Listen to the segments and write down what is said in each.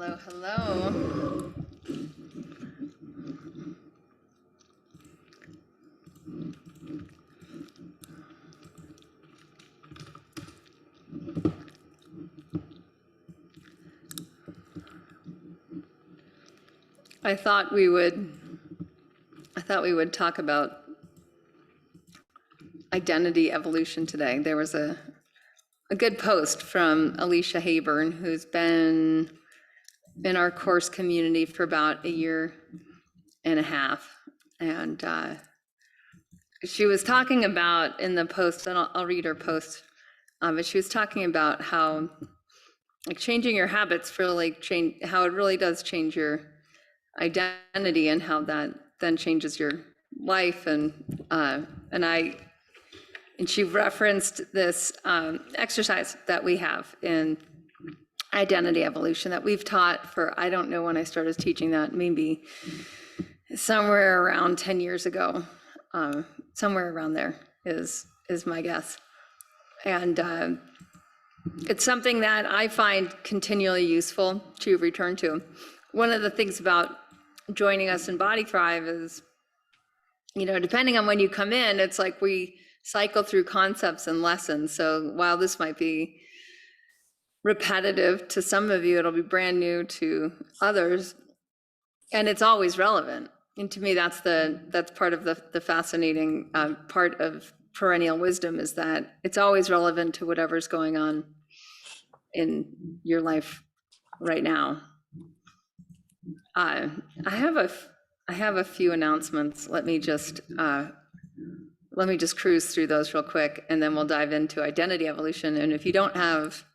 Hello, hello. I thought we would talk about identity evolution today. There was a good post from Alicia Hayburn, who's been in our course community for about a year and a half. And she was talking about in the post, and I'll read her post, but she was talking about how like changing your habits really how it really does change your identity and how that then changes your life. And she referenced this exercise that we have in identity evolution that we've taught for, I don't know when I started teaching that, maybe somewhere around 10 years ago, somewhere around there is my guess. And it's something that I find continually useful to return to. One of the things about joining us in bodythrive is, depending on when you come in, it's like we cycle through concepts and lessons. So while this might be repetitive to some of you, it'll be brand new to others, and it's always relevant. And to me, that's part of the fascinating part of perennial wisdom, is that it's always relevant to whatever's going on in your life right now. I have a few announcements. Let me just cruise through those real quick, and then we'll dive into identity evolution. And if you don't have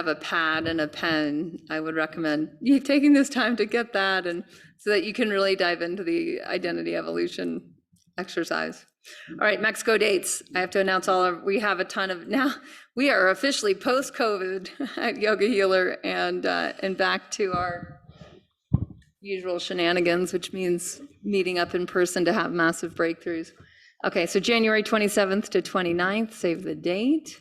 a pad and a pen, I would recommend you taking this time to get that, and so that you can really dive into the identity evolution exercise. All right, Mexico dates. I have to announce we have a ton of, now we are officially post-COVID at Yoga Healer, and back to our usual shenanigans, which means meeting up in person to have massive breakthroughs. Okay, so January 27th to 29th, save the date.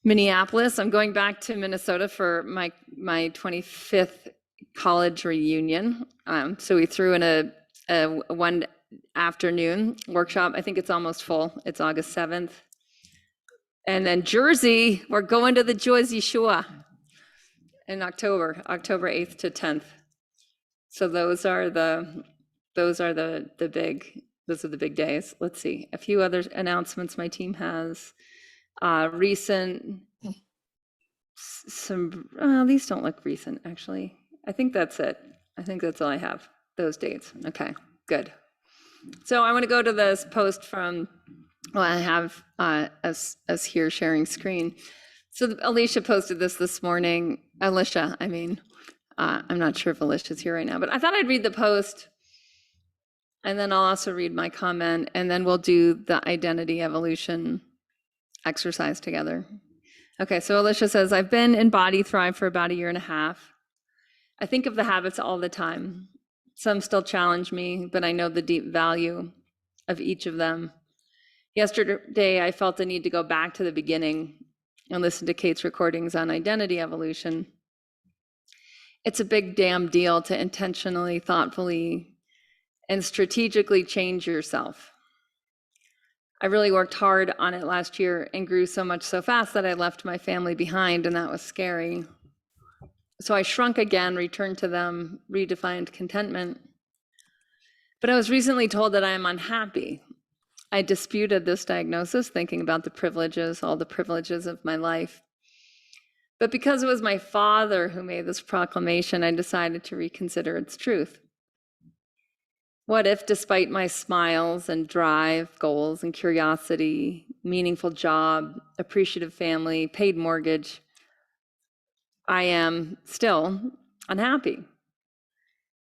Minneapolis, I'm going back to Minnesota for my 25th college reunion. So we threw in a one afternoon workshop. I think it's almost full. It's August 7th. And then Jersey, we're going to the Jersey Shore in October 8th to 10th. So those are the big days. Let's see, a few other announcements my team has. Recent, these don't look recent, actually. I think that's it. I think that's all I have, those dates. Okay, good. So I want to go to this post from, I have us here sharing screen. So Alicia posted this morning. Alicia, I'm not sure if Alicia's here right now, but I thought I'd read the post, and then I'll also read my comment, and then we'll do the identity evolution exercise together. Okay, so Alicia says, I've been in bodythrive for about a year and a half. I think of the habits all the time. Some still challenge me, but I know the deep value of each of them. Yesterday, I felt the need to go back to the beginning and listen to Cate's recordings on identity evolution. It's a big damn deal to intentionally, thoughtfully, and strategically change yourself. I really worked hard on it last year and grew so much so fast that I left my family behind, and that was scary. So I shrunk again, returned to them, redefined contentment. But I was recently told that I am unhappy. I disputed this diagnosis, thinking about all the privileges of my life. But because it was my father who made this proclamation, I decided to reconsider its truth. What if, despite my smiles and drive, goals and curiosity, meaningful job, appreciative family, paid mortgage, I am still unhappy?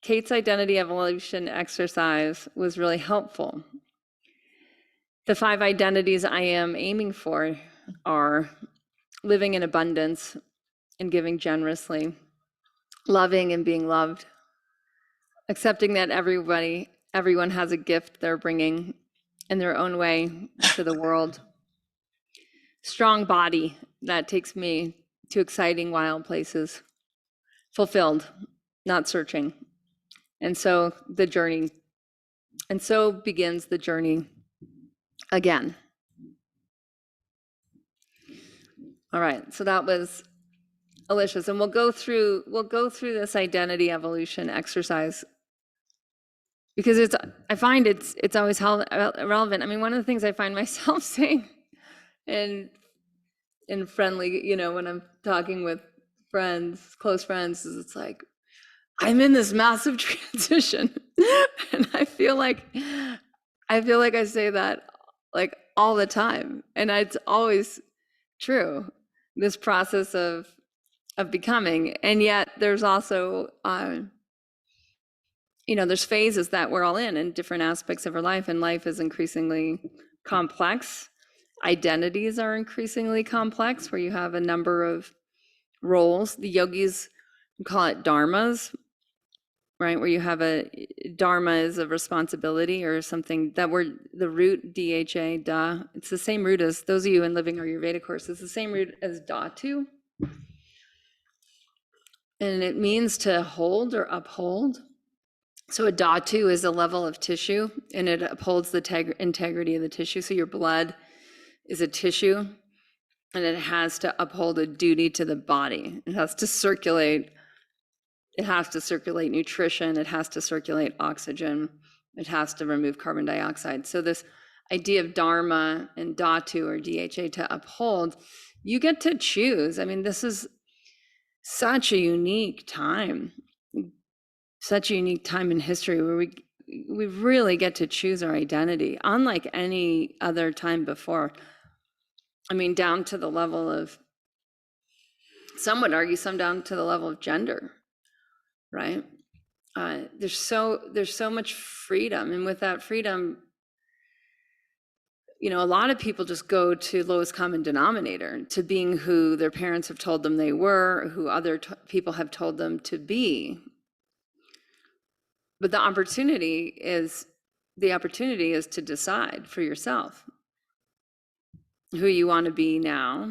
Cate's identity evolution exercise was really helpful. The 5 identities I am aiming for are living in abundance and giving generously, loving and being loved, accepting that everyone has a gift they're bringing in their own way to the world, strong body that takes me to exciting wild places, fulfilled, not searching. And so begins the journey again. All right, so that was Alicia's, and we'll go through this identity evolution exercise because I find it's always relevant. I mean, one of the things I find myself saying in friendly, when I'm talking with friends, close friends, is it's like, I'm in this massive transition. And I feel like I say that like all the time. And it's always true, this process of becoming. And yet there's also, there's phases that we're all in different aspects of our life, and life is increasingly complex. Identities are increasingly complex, where you have a number of roles. The yogis call it dharmas, right? Where you have a dharma is a responsibility or something. That word, the root DHA, da, it's the same root as, those of you in Living Ayurveda course, it's the same root as dhatu. And it means to hold or uphold. So a dhatu is a level of tissue, and it upholds the integrity of the tissue. So your blood is a tissue, and it has to uphold a duty to the body. It has to circulate. It has to circulate nutrition. It has to circulate oxygen. It has to remove carbon dioxide. So this idea of dharma and dhatu or DHA to uphold, you get to choose. I mean, this is such a unique time. Such a unique time in history where we really get to choose our identity, unlike any other time before. I mean, down to the level of, some would argue, some down to the level of gender, right? There's so much freedom, and with that freedom, a lot of people just go to lowest common denominator, to being who their parents have told them they were, who other people have told them to be. But the opportunity is to decide for yourself who you want to be now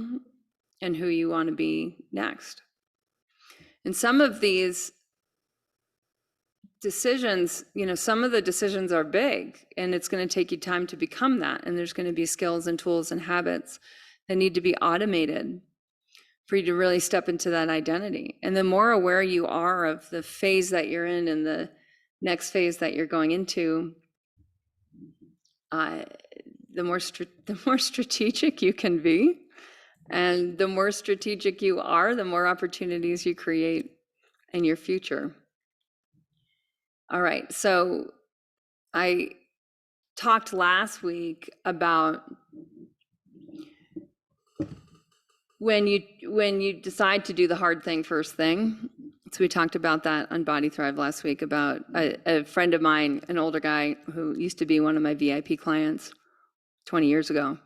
and who you want to be next. And some of these decisions, some of the decisions are big, and it's going to take you time to become that. And there's going to be skills and tools and habits that need to be automated for you to really step into that identity. And the more aware you are of the phase that you're in and the next phase that you're going into, the more strategic you can be. And the more strategic you are, the more opportunities you create in your future. All right, so I talked last week about when you decide to do the hard thing first thing. So we talked about that on bodythrive last week, about a friend of mine, an older guy who used to be one of my VIP clients 20 years ago.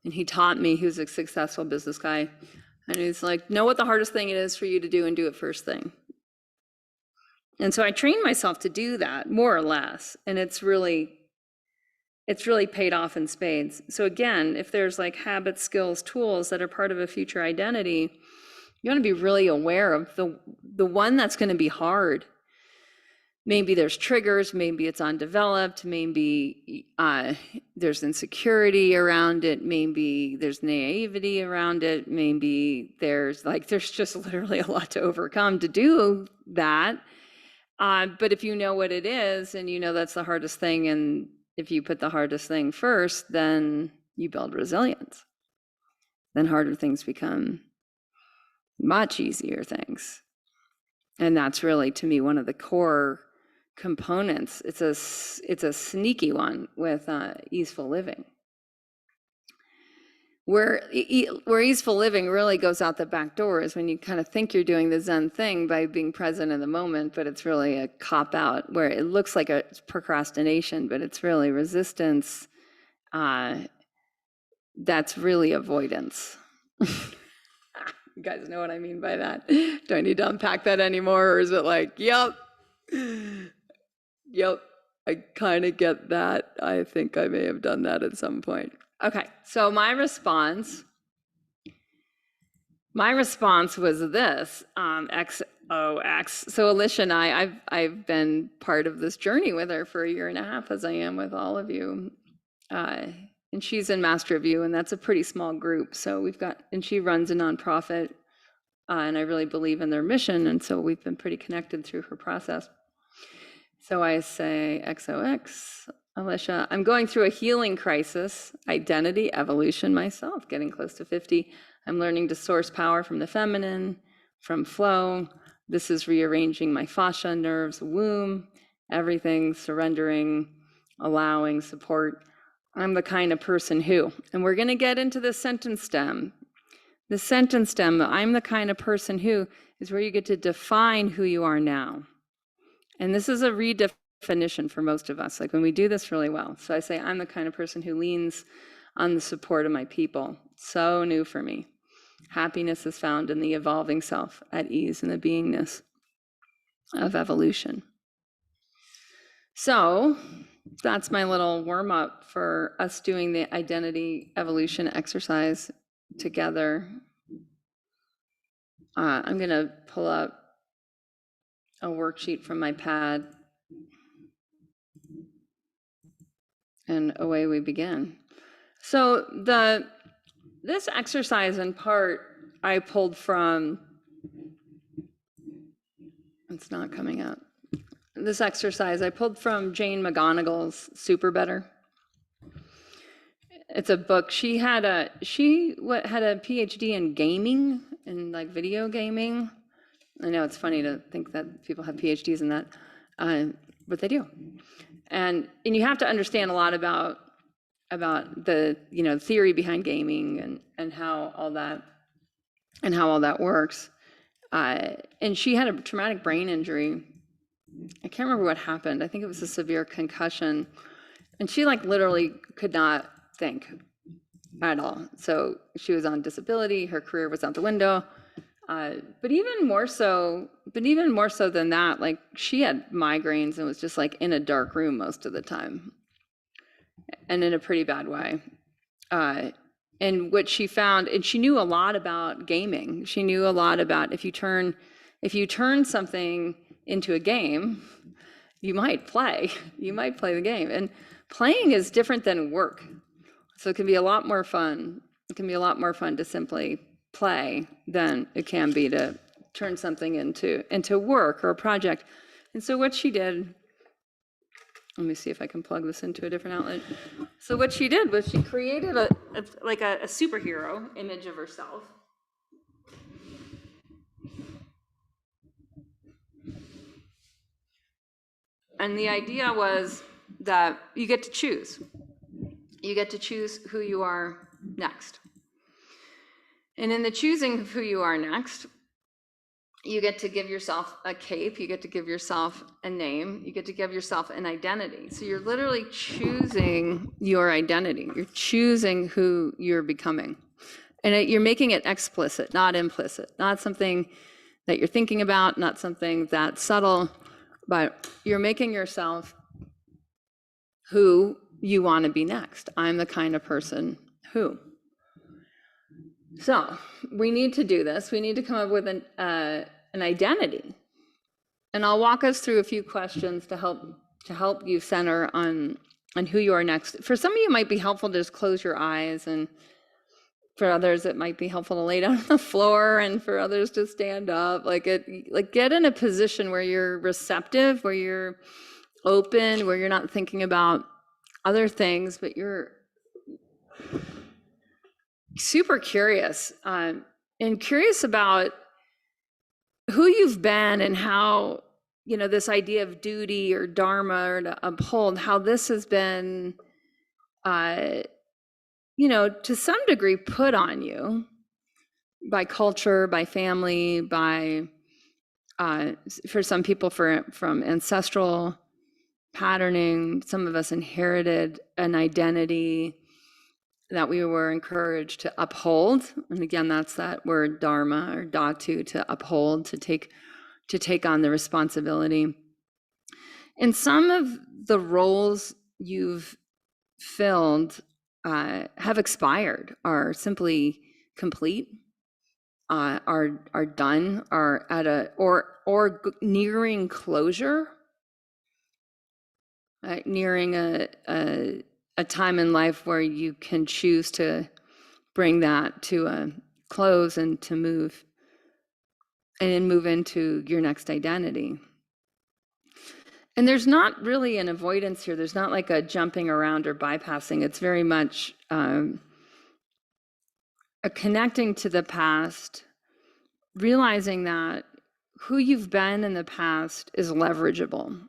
And he taught me, he was a successful business guy. And he's like, know what the hardest thing it is for you to do, and do it first thing. And so I trained myself to do that, more or less. And it's really paid off in spades. So again, if there's like habits, skills, tools that are part of a future identity, you want to be really aware of the one that's going to be hard. Maybe there's triggers, maybe it's undeveloped, maybe there's insecurity around it, maybe there's naivety around it, maybe there's just literally a lot to overcome to do that. But if you know what it is, and that's the hardest thing, and if you put the hardest thing first, then you build resilience. Then harder things become much easier things. And that's really, to me, one of the core components. It's a sneaky one with easeful living. Where easeful living really goes out the back door is when you kind of think you're doing the Zen thing by being present in the moment, but it's really a cop-out, where it looks like a procrastination, but it's really resistance. That's really avoidance. You guys know what I mean by that. Do I need to unpack that anymore, or is it like, yep, I kind of get that. I think I may have done that at some point. Okay, so my response was this, So Alicia and I've been part of this journey with her for 1.5 years, as I am with all of you. And she's in Master of You, and that's a pretty small group. So and she runs a nonprofit, and I really believe in their mission. And so we've been pretty connected through her process. So I say, XOX, Alicia, I'm going through a healing crisis, identity, evolution myself, getting close to 50. I'm learning to source power from the feminine, from flow. This is rearranging my fascia, nerves, womb, everything, surrendering, allowing, support. I'm the kind of person who, and we're going to get into the sentence stem. The sentence stem, I'm the kind of person who, is where you get to define who you are now. And this is a redefinition for most of us, like when we do this really well. So I say, I'm the kind of person who leans on the support of my people. So new for me. Happiness is found in the evolving self, at ease in the beingness of evolution. So that's my little warm up for us doing the identity evolution exercise together. I'm going to pull up a worksheet from my pad, and away we begin. So this exercise in part I pulled from, it's not coming up. This exercise I pulled from Jane McGonigal's Super Better. It's a book. She had a PhD in gaming and like video gaming. I know it's funny to think that people have PhDs in that, but they do. And you have to understand a lot about the theory behind gaming and how all that works. And she had a traumatic brain injury. I can't remember what happened. I think it was a severe concussion, and she like literally could not think at all. So she was on disability. Her career was out the window. But even more so than that, like she had migraines and was just like in a dark room most of the time, and in a pretty bad way. And what she found, and she knew a lot about gaming. She knew a lot about if you turn something into a game, you might play the game. And playing is different than work. So it can be a lot more fun. It can be a lot more fun to simply play than it can be to turn something into work or a project. And so what she did, let me see if I can plug this into a different outlet. So what she did was she created a superhero image of herself. And the idea was that you get to choose. You get to choose who you are next. And in the choosing of who you are next, you get to give yourself a cape, you get to give yourself a name, you get to give yourself an identity. So you're literally choosing your identity. You're choosing who you're becoming. And you're making it explicit, not implicit, not something that you're thinking about, not something that's subtle, but you're making yourself who you want to be next. I'm the kind of person who. So we need to do this. We need to come up with an identity. And I'll walk us through a few questions to help you center on who you are next. For some of you, it might be helpful to just close your eyes, and for others, it might be helpful to lay down on the floor, and for others to stand up. Like get in a position where you're receptive, where you're open, where you're not thinking about other things, but you're super curious, and curious about who you've been and how, this idea of duty or dharma or to uphold, how this has been, to some degree put on you by culture, by family, by, for some people from ancestral patterning. Some of us inherited an identity that we were encouraged to uphold. And again, that's that word dharma or dhatu, to uphold, to take on the responsibility. And some of the roles you've filled have expired, are simply complete. are done, are at a or nearing closure, right? Nearing a time in life where you can choose to bring that to a close and to move into your next identity. And there's not really an avoidance here. There's not like a jumping around or bypassing. It's very much a connecting to the past, realizing that who you've been in the past is leverageable.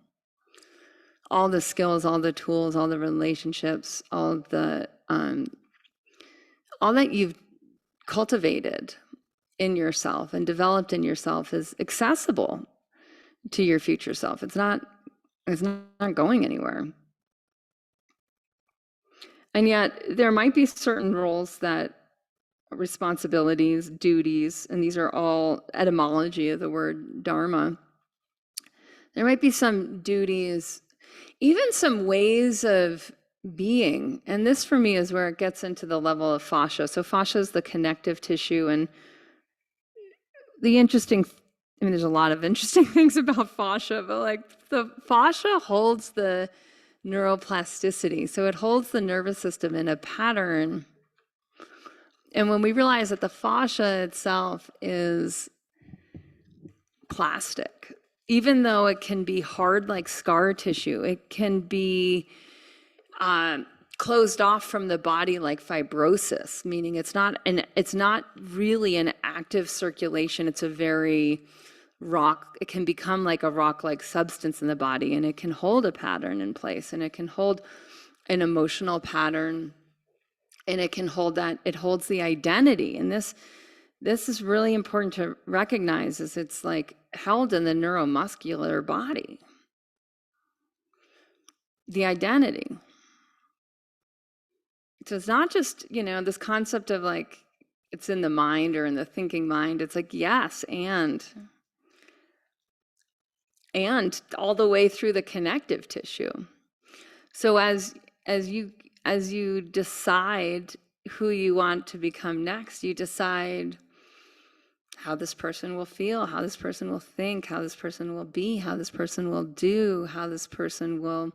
All the skills, all the tools, all the relationships, all that you've cultivated in yourself and developed in yourself is accessible to your future self. It's not going anywhere. And yet there might be certain roles that responsibilities, duties, and these are all etymology of the word dharma. There might be some duties, even some ways of being. And this for me is where it gets into the level of fascia. So fascia is the connective tissue, and the interesting, there's a lot of interesting things about fascia, but like the fascia holds the neuroplasticity. So it holds the nervous system in a pattern. And when we realize that the fascia itself is plastic, even though it can be hard like scar tissue, it can be closed off from the body like fibrosis, meaning it's not really an active circulation. It's a very rock. It can become like a rock-like substance in the body, and it can hold a pattern in place, and it can hold an emotional pattern, and it can hold that. It holds the identity, and this is really important to recognize, is it's like held in the neuromuscular body. The identity. So it's not just, this concept of like, it's in the mind or in the thinking mind. It's like, yes, and all the way through the connective tissue. So as you decide who you want to become next, you decide how this person will feel, how this person will think, how this person will be, how this person will do, how this person will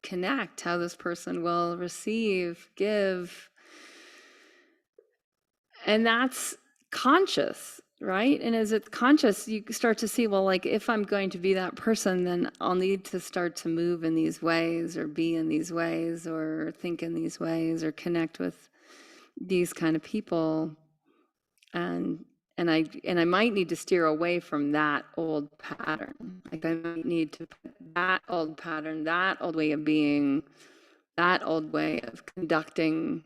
connect, how this person will receive, give. And that's conscious, right? And as it's conscious, you start to see, well, like if I'm going to be that person, then I'll need to start to move in these ways, or be in these ways, or think in these ways, or connect with these kind of people. And I might need to steer away from that old pattern. Like I might need to put that old pattern, that old way of being, that old way of conducting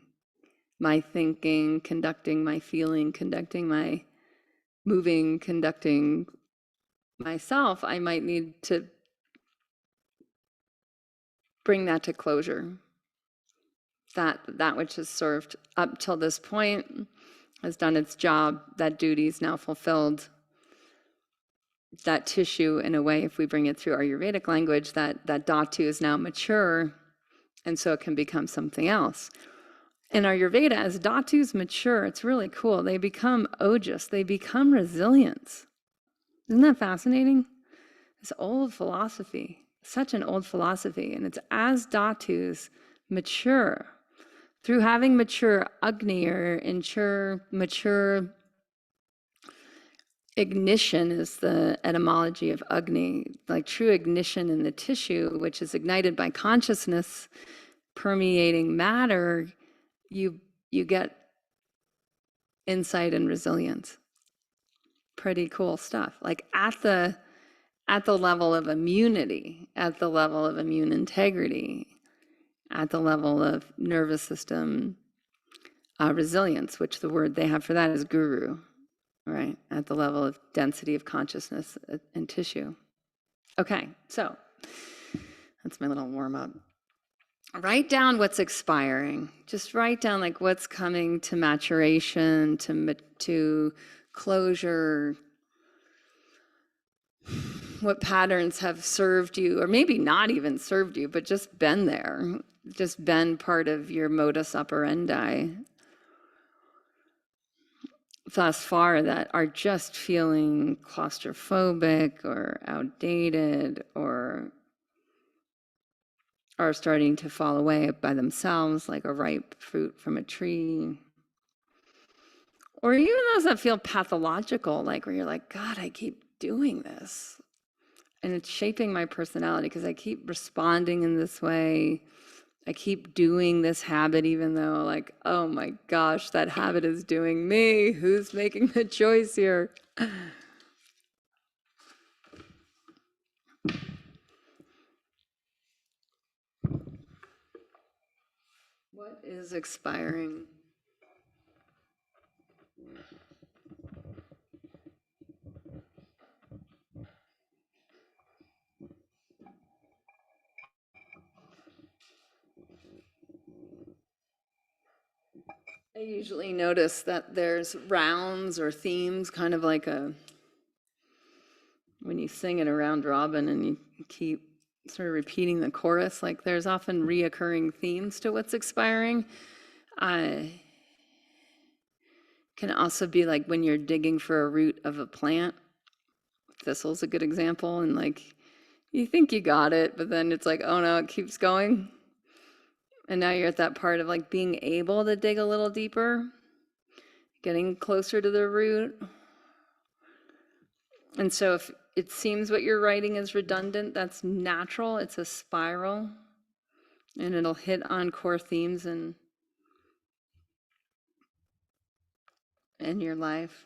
my thinking, conducting my feeling, conducting my moving, conducting myself. I might need to bring that to closure. That which has served up till this point has done its job. That duty is now fulfilled. That tissue, in a way, if we bring it through Ayurvedic language, that dhatu is now mature, and so it can become something else. In Ayurveda, as dhatus mature, it's really cool. They become ojas. They become resilience. Isn't that fascinating? This old philosophy, such an old philosophy. And it's as dhatus mature, through having mature Agni, or mature ignition is the etymology of Agni, like true ignition in the tissue, which is ignited by consciousness permeating matter, you get insight and resilience. Pretty cool stuff. Like at the level of immunity, at the level of immune integrity, at the level of nervous system resilience, which the word they have for that is guru, right? At the level of density of consciousness and tissue. Okay, so that's my little warm up. Write down what's expiring. Just write down like what's coming to maturation, to closure, what patterns have served you, or maybe not even served you, but just been there, just been part of your modus operandi. thus far that are just feeling claustrophobic or outdated or are starting to fall away by themselves, like a ripe fruit from a tree. Or even those that feel pathological, like where you're like, God, I keep doing this. And it's shaping my personality because I keep responding in this way. I keep doing this habit, even though, like, oh my gosh, that habit is doing me. Who's making the choice here? What is expiring? I usually notice that there's rounds or themes, kind of like when you sing it a round robin and you keep sort of repeating the chorus, like there's often reoccurring themes to what's expiring. Can also be like when you're digging for a root of a plant. Thistle's a good example, and like you think you got it, but then it's like, oh no, it keeps going. And now you're at that part of like being able to dig a little deeper, getting closer to the root. And so if it seems what you're writing is redundant, that's natural. It's a spiral, and it'll hit on core themes in your life.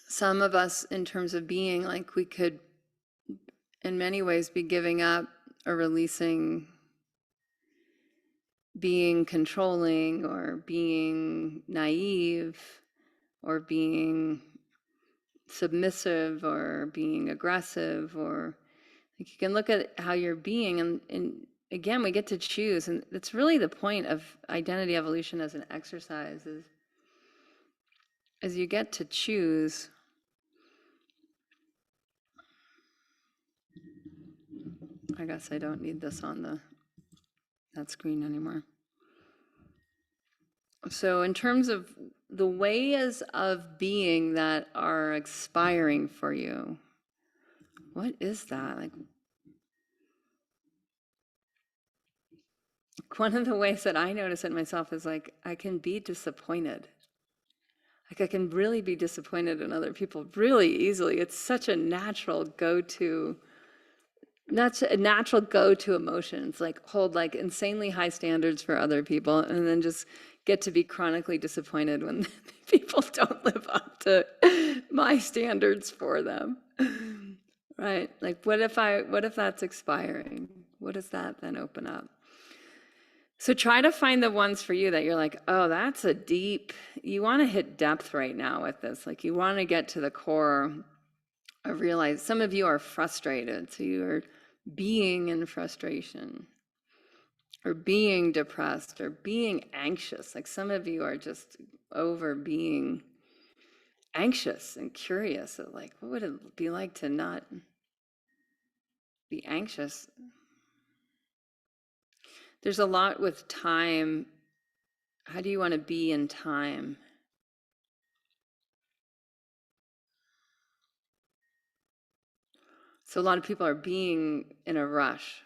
Some of us, in terms of being, like we could, in many ways, be giving up or releasing being controlling or being naive or being submissive or being aggressive, or like you can look at how you're being, and again, we get to choose. And it's really the point of identity evolution as an exercise is you get to choose. I guess I don't need this on that screen anymore. So in terms of the ways of being that are expiring for you, what is that? Like, one of the ways that I notice it myself is like I can be disappointed. Like I can really be disappointed in other people really easily. It's such a natural go-to, not a natural go-to emotion. It's like hold like insanely high standards for other people and then just get to be chronically disappointed when people don't live up to my standards for them. Right? Like what if that's expiring? What does that then open up? So try to find the ones for you that you're like, oh, that's a deep, you want to hit depth right now with this. Like you want to get to the core of realize some of you are frustrated. So you're being in frustration or being depressed or being anxious. Like some of you are just over being anxious and curious of like, what would it be like to not be anxious? There's a lot with time. How do you want to be in time? So a lot of people are being in a rush.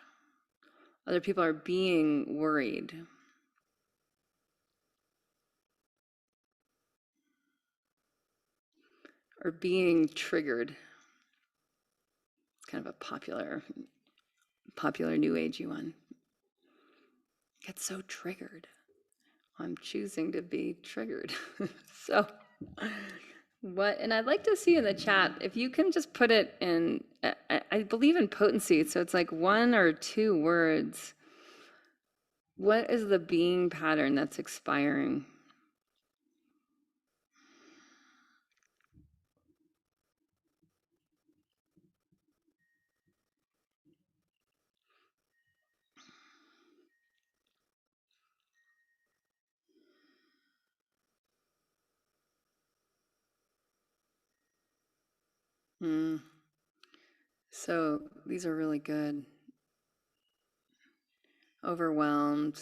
Other people are being worried. Or being triggered. It's kind of a popular new agey one. Get so triggered. I'm choosing to be triggered. So and I'd like to see in the chat, if you can just put it in, I believe in potency, so it's like 1 or 2 words. What is the being pattern that's expiring? Mm. So these are really good. Overwhelmed,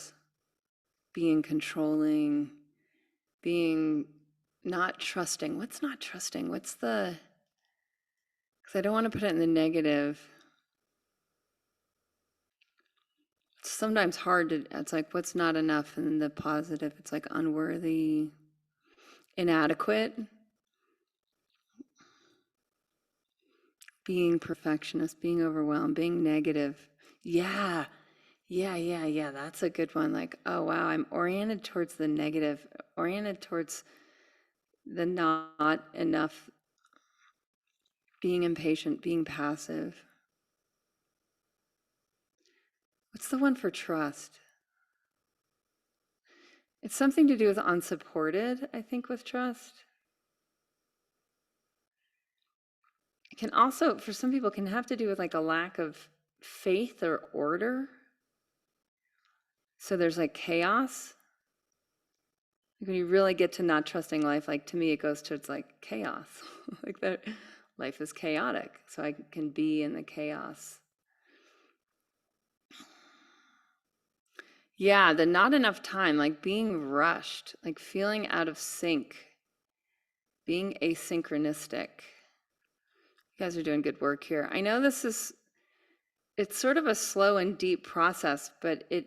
being controlling, being not trusting. What's not trusting? What's the, because I don't want to put it in the negative. It's sometimes hard to, it's like, what's not enough? And the positive, it's like unworthy, inadequate, being perfectionist, being overwhelmed, being negative. Yeah, yeah. That's a good one. Like, oh, wow, I'm oriented towards the negative, oriented towards the not enough, being impatient, being passive. What's the one for trust? It's something to do with unsupported, I think, with trust. It can also, for some people, can have to do with like a lack of faith or order. So there's like chaos. Like when you really get to not trusting life, like to me, it goes towards like chaos. Like that life is chaotic. So I can be in the chaos. Yeah, the not enough time, like being rushed, like feeling out of sync, being asynchronistic. You guys are doing good work here. I know it's sort of a slow and deep process, but it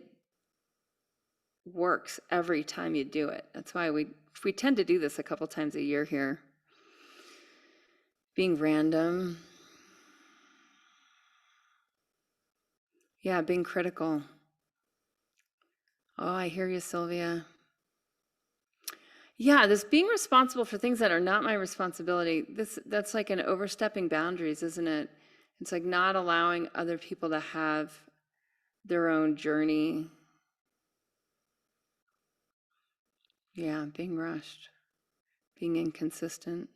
works every time you do it. That's why we tend to do this a couple times a year here. Being random. Yeah, being critical. Oh, I hear you, Sylvia. Yeah, this being responsible for things that are not my responsibility, that's like an overstepping boundaries, isn't it? It's like not allowing other people to have their own journey. Yeah, being rushed, being inconsistent.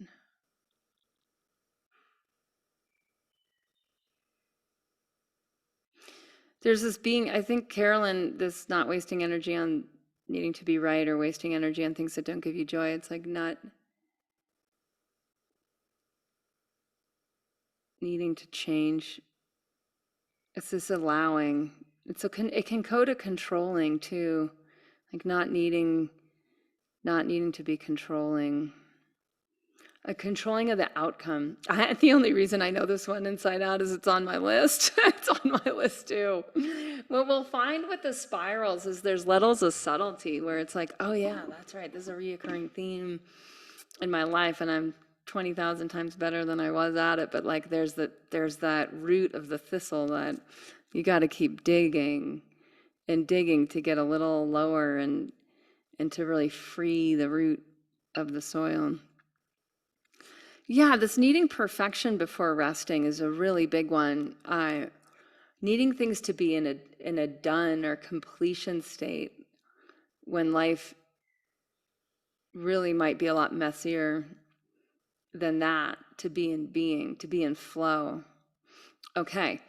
There's this being, I think, Carolyn, this not wasting energy on needing to be right or wasting energy on things that don't give you joy. It's like not needing to change. It's this allowing. It can go to controlling too, like not needing to be controlling. A controlling of the outcome. The only reason I know this one inside out is it's on my list. It's on my list too. What we'll find with the spirals is there's levels of subtlety where it's like, oh yeah, that's right. This is a reoccurring theme in my life, and I'm 20,000 times better than I was at it. But like, there's that root of the thistle that you got to keep digging and digging to get a little lower and to really free the root of the soil. Yeah, this needing perfection before resting is a really big one. Needing things to be in a done or completion state when life really might be a lot messier than that, to be in being, to be in flow. Okay,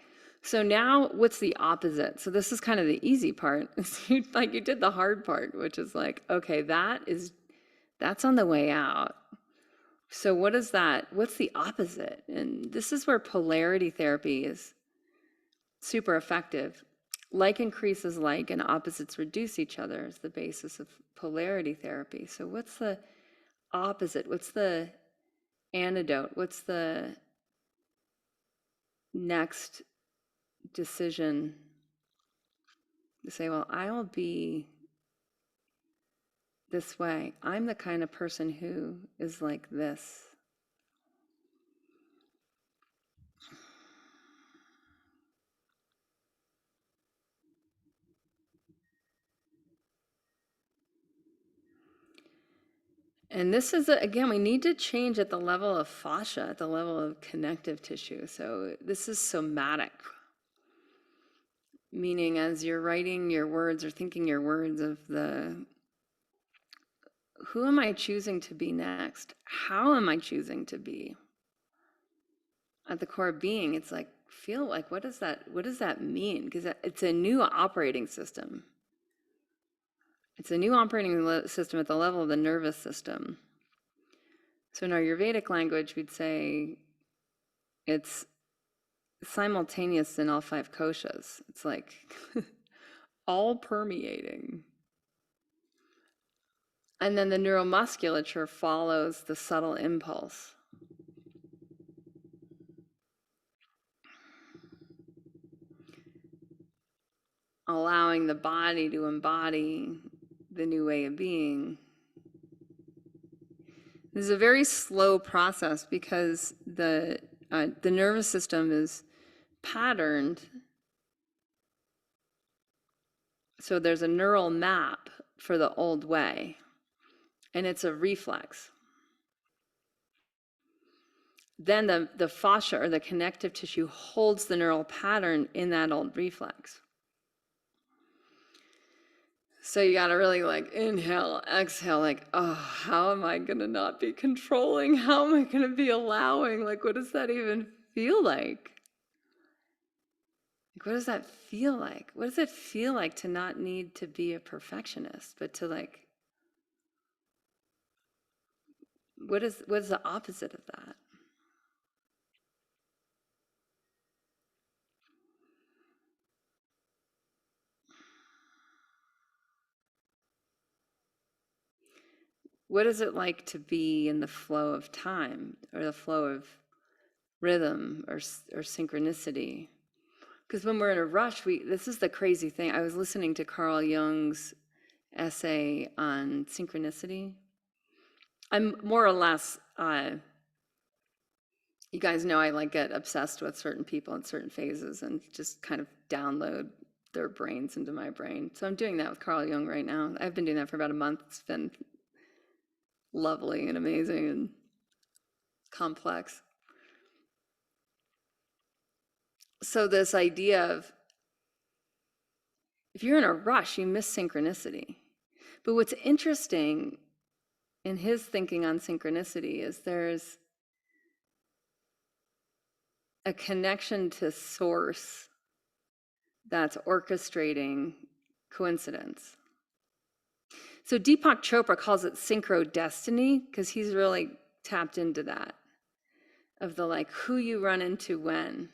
so now what's the opposite? So this is kind of the easy part. You did the hard part, which is like, okay, that's on the way out. So what is that? What's the opposite? And this is where polarity therapy is super effective. Like increases like and opposites reduce each other is the basis of polarity therapy. So what's the opposite? What's the antidote? What's the next decision to say, well, I will be this way. I'm the kind of person who is like this. And this is, again, we need to change at the level of fascia, at the level of connective tissue. So this is somatic, meaning as you're writing your words or thinking your words of who am I choosing to be next? How am I choosing to be? At the core of being, it's like, feel like, what does that mean? Because it's a new operating system. It's a new operating system at the level of the nervous system. So in our Ayurvedic language, we'd say it's simultaneous in all 5 koshas. It's like all permeating. And then the neuromusculature follows the subtle impulse. Allowing the body to embody the new way of being. This is a very slow process because the nervous system is patterned. So there's a neural map for the old way, and it's a reflex. Then the fascia, or the connective tissue, holds the neural pattern in that old reflex. So you got to really like inhale, exhale, like, oh, how am I going to not be controlling? How am I going to be allowing? Like, what does that even feel like? Like, what does that feel like? What does it feel like to not need to be a perfectionist, but to like, what is the opposite of that? What is it like to be in the flow of time, or the flow of rhythm, or synchronicity? Because when we're in a rush, this is the crazy thing. I was listening to Carl Jung's essay on synchronicity. I'm more or less, you guys know I like get obsessed with certain people in certain phases and just kind of download their brains into my brain. So I'm doing that with Carl Jung right now. I've been doing that for about a month. It's been lovely and amazing and complex. So this idea of, if you're in a rush, you miss synchronicity. But what's interesting in his thinking on synchronicity is there's a connection to source that's orchestrating coincidence. So Deepak Chopra calls it synchrodestiny because he's really tapped into that, of the like who you run into when,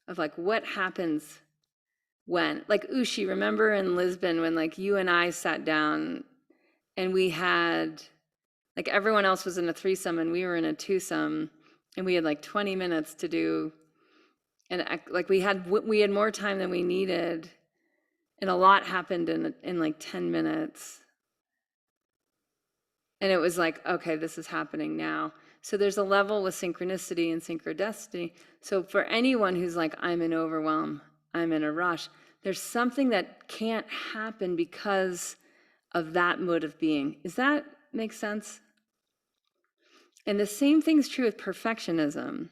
of like what happens when. Like Ushi, remember in Lisbon when like you and I sat down and we had, like everyone else was in a threesome and we were in a twosome, and we had like 20 minutes to do, and like we had more time than we needed, and a lot happened in like 10 minutes. And it was like, okay, this is happening now. So there's a level with synchronicity and synchrodestiny. So for anyone who's like, I'm in overwhelm, I'm in a rush, there's something that can't happen because of that mode of being. Does that make sense? And the same thing's true with perfectionism.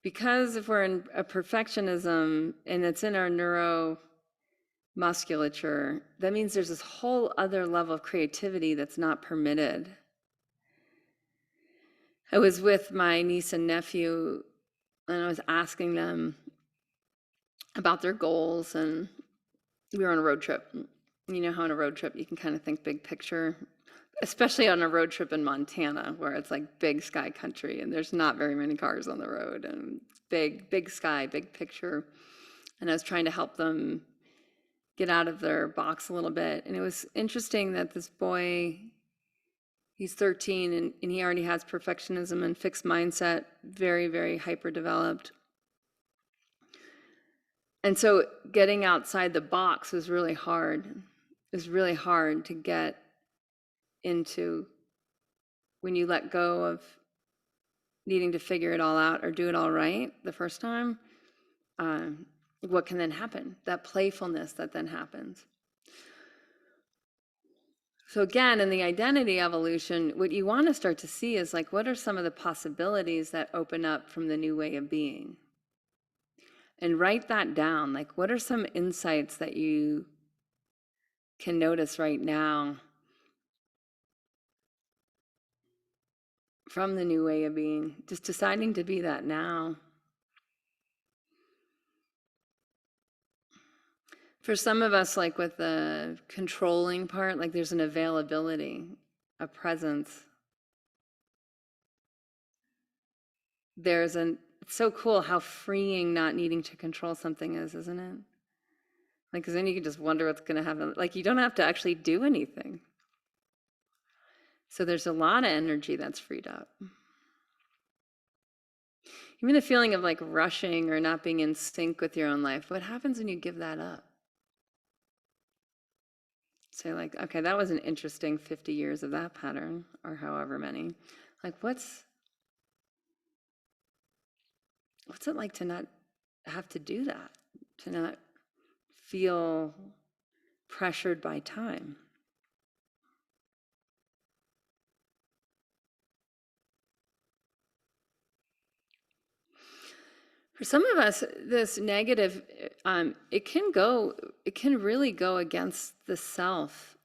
Because if we're in a perfectionism and it's in our neuromusculature, that means there's this whole other level of creativity that's not permitted. I was with my niece and nephew, and I was asking them about their goals, and we were on a road trip. You know how on a road trip you can kind of think big picture, especially on a road trip in Montana, where it's like big sky country and there's not very many cars on the road, and big sky, big picture. And I was trying to help them get out of their box a little bit. And it was interesting that this boy, he's 13, and he already has perfectionism and fixed mindset, very, very hyper developed. And so getting outside the box was really hard. It was really hard to get into, when you let go of needing to figure it all out or do it all right the first time, what can then happen? That playfulness that then happens. So again, in the identity evolution, what you want to start to see is like, what are some of the possibilities that open up from the new way of being? And write that down. Like, what are some insights that you can notice right now from the new way of being? Just deciding to be that now. For some of us, like with the controlling part, like there's an availability, a presence. it's so cool how freeing not needing to control something is, isn't it? Like, because then you can just wonder what's going to happen. Like, you don't have to actually do anything. So there's a lot of energy that's freed up. Even the feeling of like rushing or not being in sync with your own life, what happens when you give that up? Say like, okay, that was an interesting 50 years of that pattern, or however many. Like, what's it like to not have to do that? To not feel pressured by time? For some of us, this negative, it can really go against the self.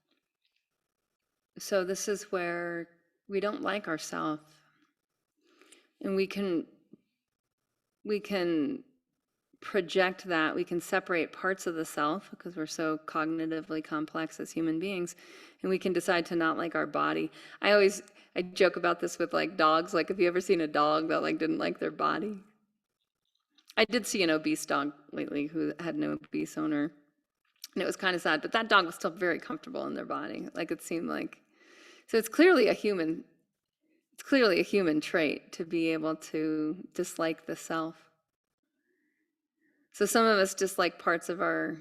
So this is where we don't like ourselves, and we can project that. We can separate parts of the self because we're so cognitively complex as human beings, and we can decide to not like our body. I joke about this with like dogs. Like, have you ever seen a dog that like didn't like their body? I did see an obese dog lately who had an obese owner, and it was kind of sad, but that dog was still very comfortable in their body. Like, it seemed like, so it's clearly a human trait to be able to dislike the self. So some of us dislike parts of our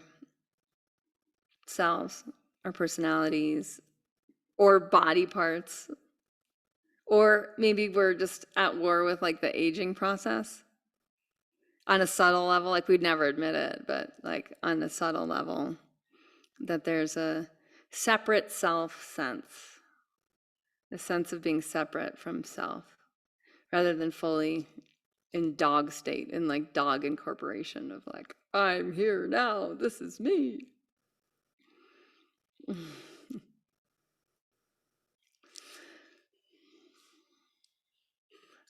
selves, our personalities, or body parts, or maybe we're just at war with like the aging process on a subtle level. Like, we'd never admit it, but like on a subtle level, that there's a separate self sense, a sense of being separate from self, rather than fully in dog state, in like dog incorporation of like, I'm here now, this is me.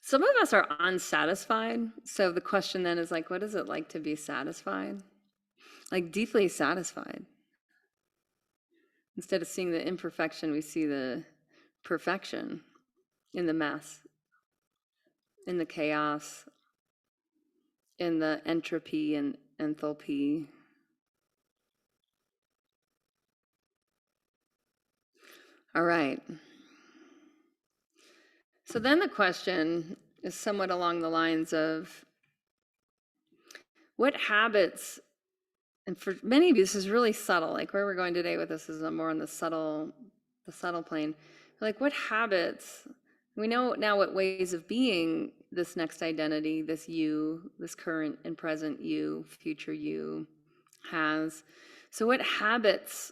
Some of us are unsatisfied. So the question then is like, what is it like to be satisfied? Like, deeply satisfied. Instead of seeing the imperfection, we see the perfection in the mess, in the chaos, in the entropy and enthalpy. All right. So then the question is somewhat along the lines of, what habits, and for many of you, this is really subtle, like where we're going today with this is more on the subtle plane. Like, what habits, we know now what ways of being this next identity, this you, this current and present you, future you has. So what habits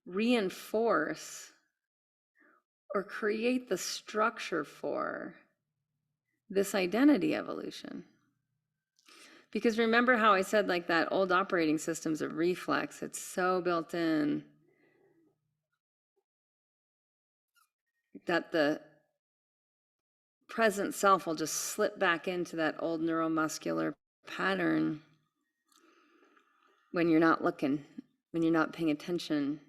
reinforce or create the structure for this identity evolution? Because remember how I said like that old operating system's a reflex. It's so built in that the present self will just slip back into that old neuromuscular pattern when you're not looking, when you're not paying attention.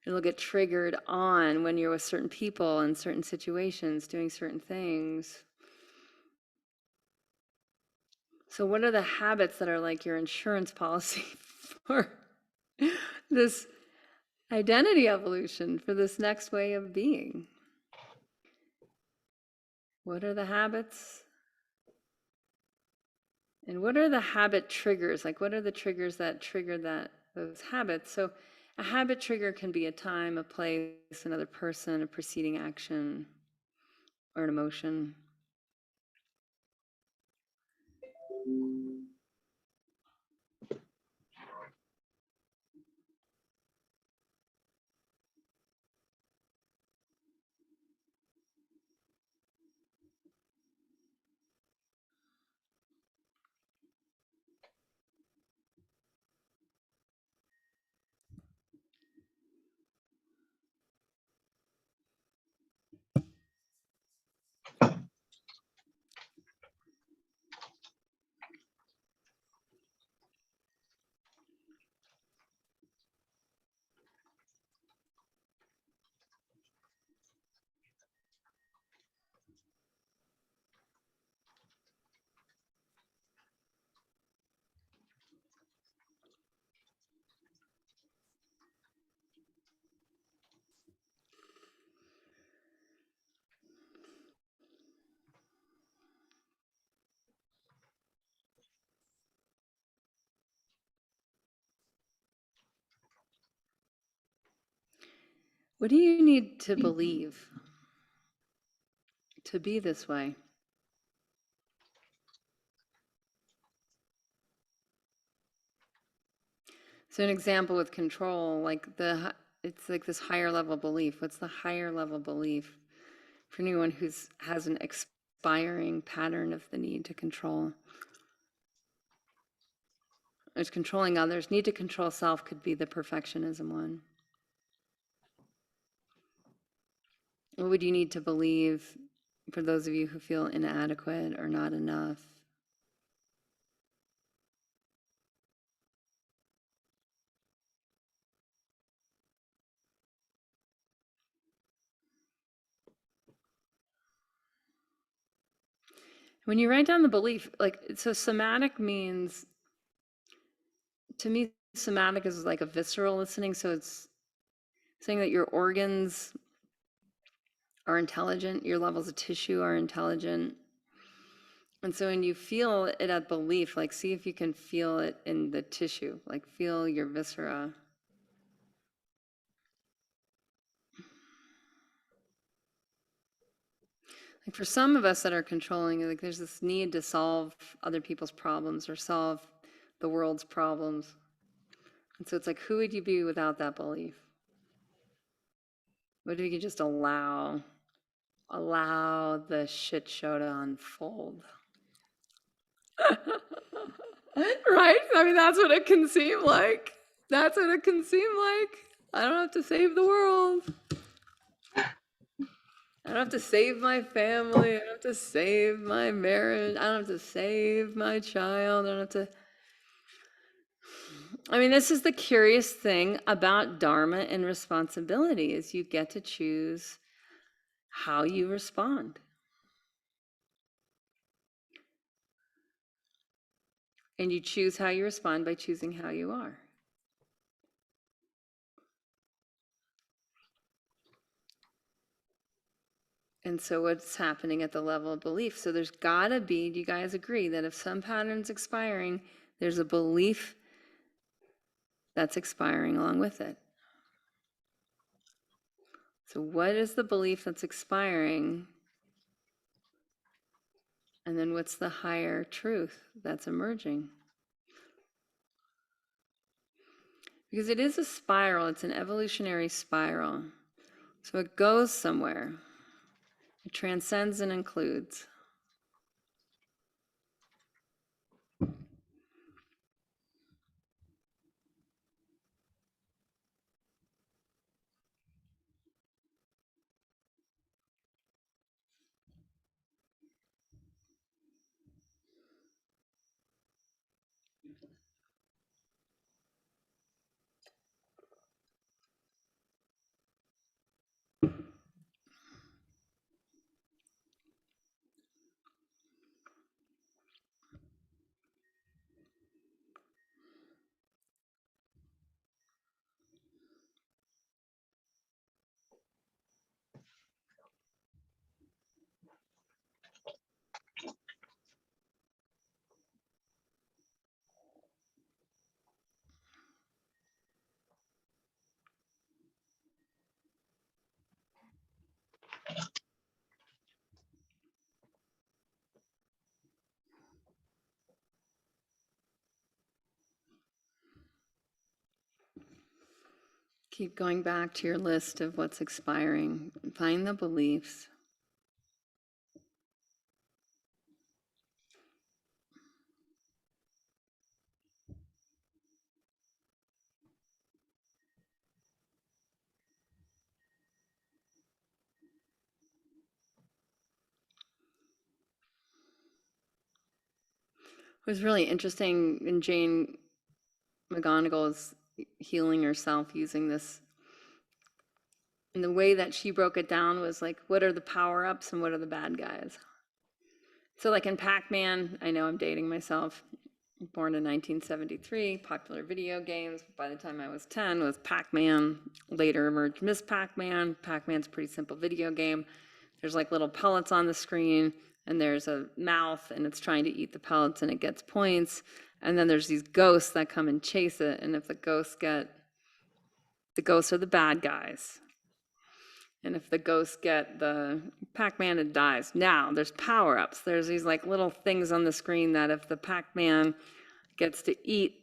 It'll get triggered on when you're with certain people in certain situations, doing certain things. So what are the habits that are like your insurance policy for this identity evolution, for this next way of being? What are the habits? And what are the habit triggers? Like, what are the triggers that trigger those habits? So a habit trigger can be a time, a place, another person, a preceding action, or an emotion. What do you need to believe to be this way? So an example with control, it's like this higher level belief. What's the higher level belief for anyone who's has an expiring pattern of the need to control? There's controlling others. Need to control self could be the perfectionism one. What would you need to believe for those of you who feel inadequate or not enough? When you write down the belief, like, so somatic means, to me, somatic is like a visceral listening. So it's saying that your organs are intelligent, your levels of tissue are intelligent. And so when you feel it at belief, like see if you can feel it in the tissue, like feel your viscera. Like for some of us that are controlling, like there's this need to solve other people's problems or solve the world's problems. And so it's like, who would you be without that belief? What if you could just allow the shit show to unfold? Right? I mean, that's what it can seem like. That's what it can seem like. I don't have to save the world. I don't have to save my family. I don't have to save my marriage. I don't have to save my child. I don't have to. I mean, this is the curious thing about dharma and responsibility is you get to choose how you respond. And you choose how you respond by choosing how you are. And so what's happening at the level of belief? So there's gotta be, do you guys agree that if some pattern's expiring, there's a belief that's expiring along with it? So what is the belief that's expiring? And then what's the higher truth that's emerging? Because it is a spiral, it's an evolutionary spiral. So it goes somewhere. It transcends and includes. Keep going back to your list of what's expiring. Find the beliefs. It was really interesting in Jane McGonigal's healing herself using this. And the way that she broke it down was like, what are the power-ups and what are the bad guys? So like in Pac-Man, I know I'm dating myself, born in 1973, popular video games. By the time I was 10 was Pac-Man, later emerged Miss Pac-Man. Pac-Man's a pretty simple video game. There's like little pellets on the screen and there's a mouth and it's trying to eat the pellets and it gets points. And then there's these ghosts that come and chase it. And if the ghosts are the bad guys. And if the ghosts get the Pac-Man, it dies. Now, there's power-ups. There's these like little things on the screen that if the Pac-Man gets to eat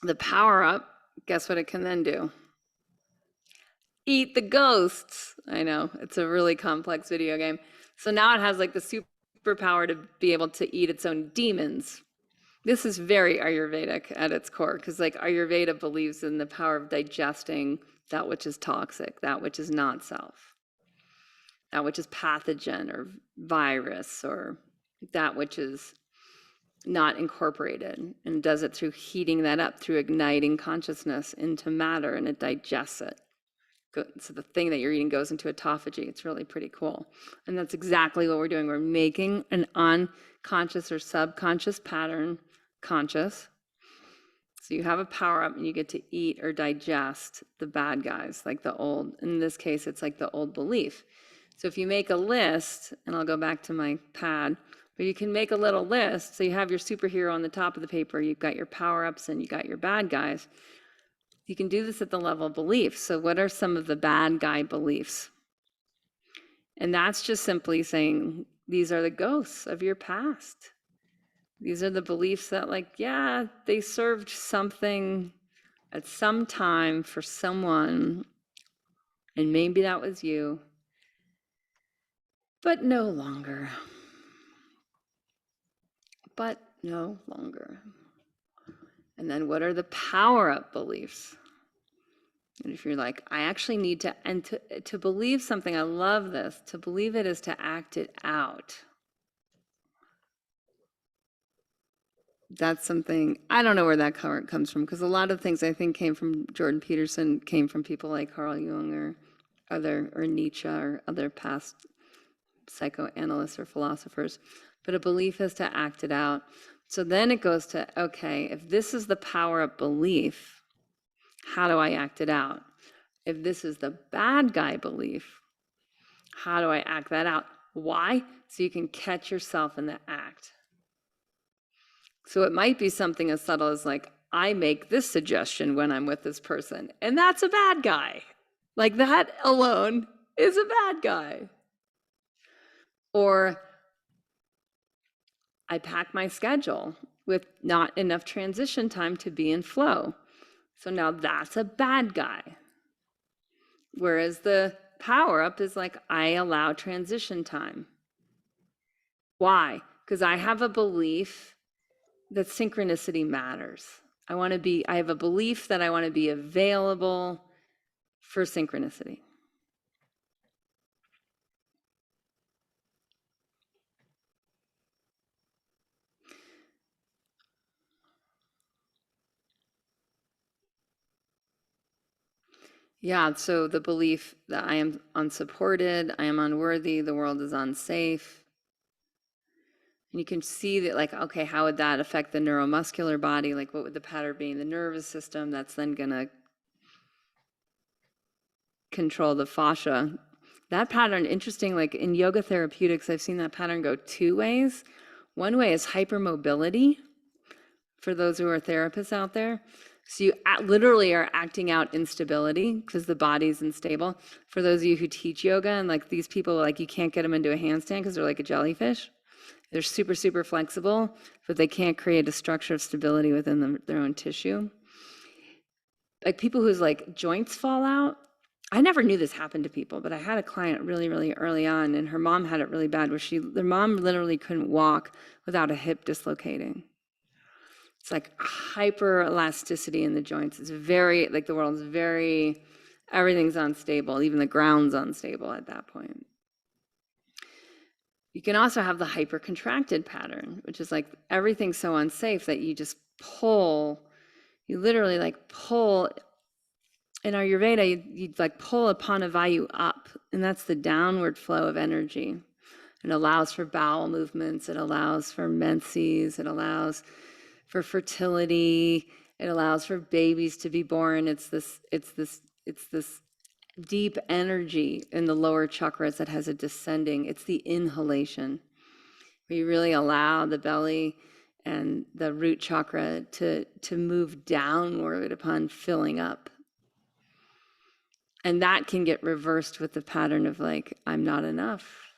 the power-up, guess what it can then do? Eat the ghosts. I know, it's a really complex video game. So now it has like the superpower to be able to eat its own demons. This is very Ayurvedic at its core, because like Ayurveda believes in the power of digesting that which is toxic, that which is not self, that which is pathogen or virus, or that which is not incorporated, and does it through heating that up, through igniting consciousness into matter, and it digests it. So the thing that you're eating goes into autophagy. It's really pretty cool. And that's exactly what we're doing. We're making an unconscious or subconscious pattern conscious. So you have a power up and you get to eat or digest the bad guys, like the old, in this case, it's like the old belief. So if you make a list, and I'll go back to my pad, but you can make a little list. So you have your superhero on the top of the paper, you've got your power ups and you got your bad guys. You can do this at the level of belief. So what are some of the bad guy beliefs? And that's just simply saying, these are the ghosts of your past. These are the beliefs that like, yeah, they served something at some time for someone, and maybe that was you, but no longer. But no longer. And then what are the power-up beliefs? And if you're like, I actually need to, and to believe something, I love this, to believe it is to act it out. That's something, I don't know where that comes from, because a lot of things I think came from Jordan Peterson, came from people like Carl Jung or Nietzsche or other past psychoanalysts or philosophers. But a belief is to act it out. So then it goes to, okay, if this is the power of belief, how do I act it out? If this is the bad guy belief, how do I act that out? Why? So you can catch yourself in the act. So it might be something as subtle as like, I make this suggestion when I'm with this person, and that's a bad guy. Like that alone is a bad guy. Or I pack my schedule with not enough transition time to be in flow. So now that's a bad guy. Whereas the power up is like, I allow transition time. Why? Because I have a belief that synchronicity matters. I have a belief that I want to be available for synchronicity. Yeah, so the belief that I am unsupported, I am unworthy, the world is unsafe. And you can see that, like, okay, how would that affect the neuromuscular body? Like, what would the pattern be in the nervous system? That's then going to control the fascia. That pattern, interesting, like in yoga therapeutics, I've seen that pattern go two ways. One way is hypermobility, for those who are therapists out there. So you literally are acting out instability because the body's unstable. For those of you who teach yoga, and like these people, like you can't get them into a handstand because they're like a jellyfish. They're super, super flexible, but they can't create a structure of stability within their own tissue. Like people whose like joints fall out. I never knew this happened to people, but I had a client really, really early on, and her mom had it really bad, where their mom literally couldn't walk without a hip dislocating. It's like hyperelasticity in the joints. It's very, like the world's very, everything's unstable. Even the ground's unstable at that point. You can also have the hypercontracted pattern, which is like everything's so unsafe that you just pull, you literally like pull. In Ayurveda, you like pull Apanavayu up, and that's the downward flow of energy. It allows for bowel movements, it allows for menses, it allows for fertility, it allows for babies to be born. It's this deep energy in the lower chakras that has a descending, it's the inhalation, where you really allow the belly and the root chakra to move downward upon filling up. And that can get reversed with the pattern of like, I'm not enough.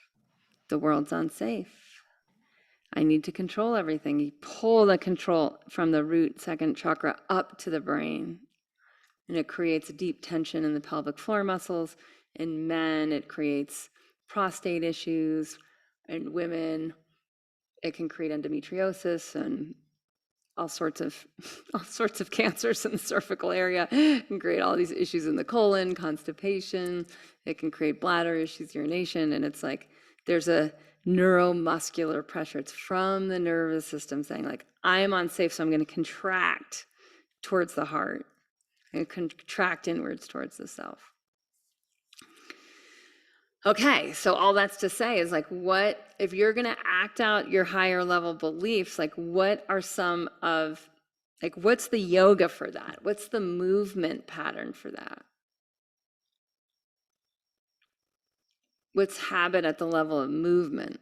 The world's unsafe. I need to control everything. You pull the control from the root second chakra up to the brain. And it creates deep tension in the pelvic floor muscles. In men, it creates prostate issues. In women, it can create endometriosis and all sorts of cancers in the cervical area. It can create all these issues in the colon, constipation. It can create bladder issues, urination, and it's like there's a neuromuscular pressure. It's from the nervous system saying like, I am unsafe, so I'm going to contract towards the heart and contract inwards towards the self. Okay, so all that's to say is like, what, if you're going to act out your higher level beliefs, like what are some of, like what's the yoga for that? What's the movement pattern for that? What's habit at the level of movement?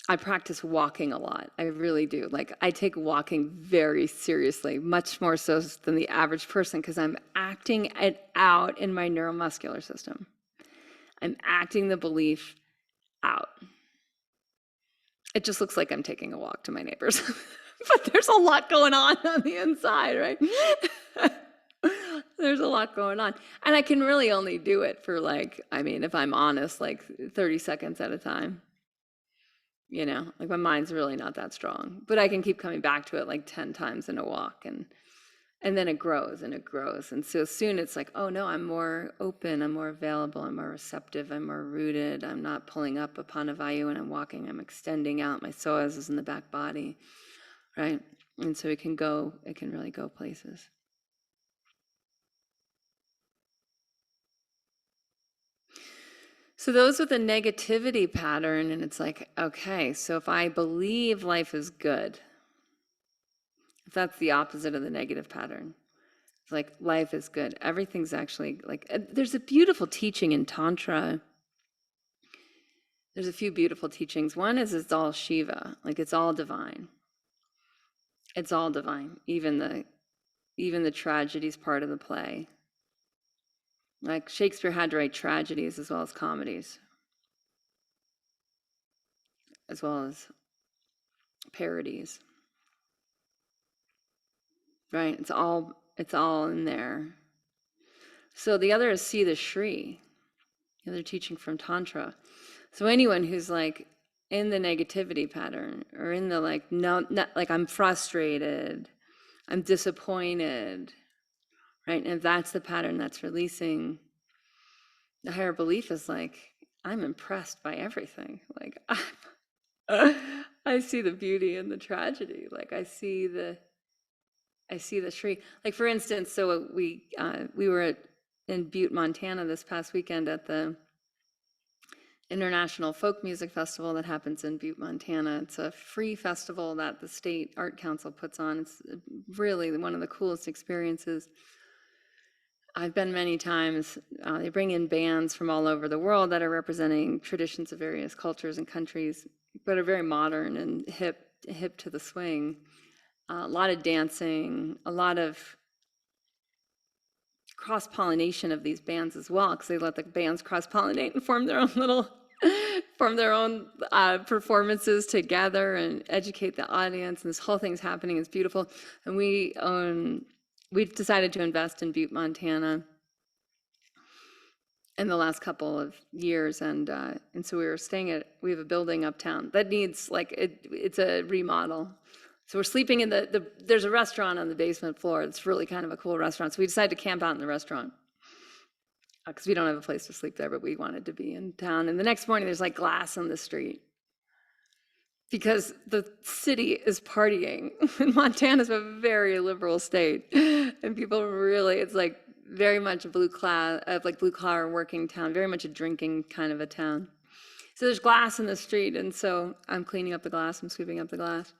I practice walking a lot. I really do. Like I take walking very seriously, much more so than the average person, because I'm acting it out in my neuromuscular system. I'm acting the belief out. It just looks like I'm taking a walk to my neighbors, but there's a lot going on the inside, right? There's a lot going on. And I can really only do it for like, I mean, if I'm honest, like 30 seconds at a time. You know, like my mind's really not that strong, but I can keep coming back to it like 10 times in a walk, and then it grows and it grows. And so soon it's like, oh no, I'm more open, I'm more available, I'm more receptive, I'm more rooted. I'm not pulling up upon a vayu when I'm walking, I'm extending out. My psoas is in the back body, right? And so it can really go places. So those with a negativity pattern, and it's like, okay, so if I believe life is good, if that's the opposite of the negative pattern, it's like life is good. Everything's actually like, there's a beautiful teaching in Tantra. There's a few beautiful teachings. One is it's all Shiva, like it's all divine. It's all divine. Even the tragedies part of the play. Like Shakespeare had to write tragedies as well as comedies, as well as parodies. Right? It's all in there. So the other is see the Shri, the other teaching from Tantra. So anyone who's like in the negativity pattern, or in the like, no, not, like I'm frustrated, I'm disappointed, right? And if that's the pattern that's releasing, the higher belief is like, I'm impressed by everything. Like I see the beauty in the tragedy. Like I see the Shri. Like for instance, so we were in Butte, Montana this past weekend at the International Folk Music Festival that happens in Butte, Montana. It's a free festival that the State Art Council puts on. It's really one of the coolest experiences. I've been many times. They bring in bands from all over the world that are representing traditions of various cultures and countries, but are very modern and hip to the swing. A lot of dancing, a lot of cross-pollination of these bands as well, because they let the bands cross-pollinate and form their own performances together and educate the audience. And this whole thing's happening. It's beautiful. And we've decided to invest in Butte, Montana in the last couple of years, and so we have a building uptown that needs it's a remodel. So we're sleeping in there's a restaurant on the basement floor. It's really kind of a cool restaurant. So we decided to camp out in the restaurant because we don't have a place to sleep there, but we wanted to be in town. And the next morning there's like glass on the street because the city is partying. And Montana's a very liberal state, and people really, it's like very much a blue collar working town, very much a drinking kind of a town. So there's glass in the street, and so I'm cleaning up the glass, I'm sweeping up the glass.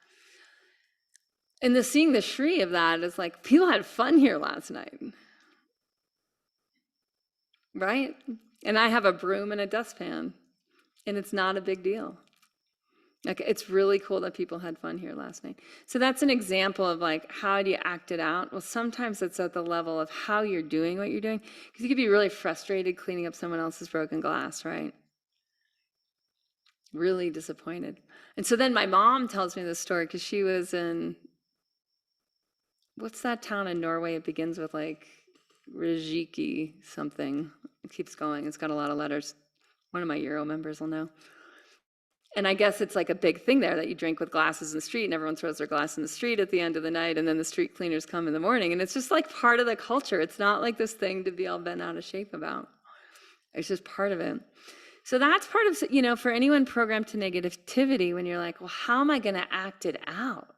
And seeing the Shri of that is like, people had fun here last night, right? And I have a broom and a dustpan, and it's not a big deal. Like, it's really cool that people had fun here last night. So that's an example of like, how do you act it out? Well, sometimes it's at the level of how you're doing what you're doing, because you could be really frustrated cleaning up someone else's broken glass, right? Really disappointed. And so then my mom tells me this story because she was in, what's that town in Norway? It begins with like Rijiki something. It keeps going. It's got a lot of letters. One of my Euro members will know. And I guess it's like a big thing there that you drink with glasses in the street and everyone throws their glass in the street at the end of the night, and then the street cleaners come in the morning. And it's just like part of the culture. It's not like this thing to be all bent out of shape about. It's just part of it. So that's part of, you know, for anyone programmed to negativity, when you're like, well, how am I going to act it out?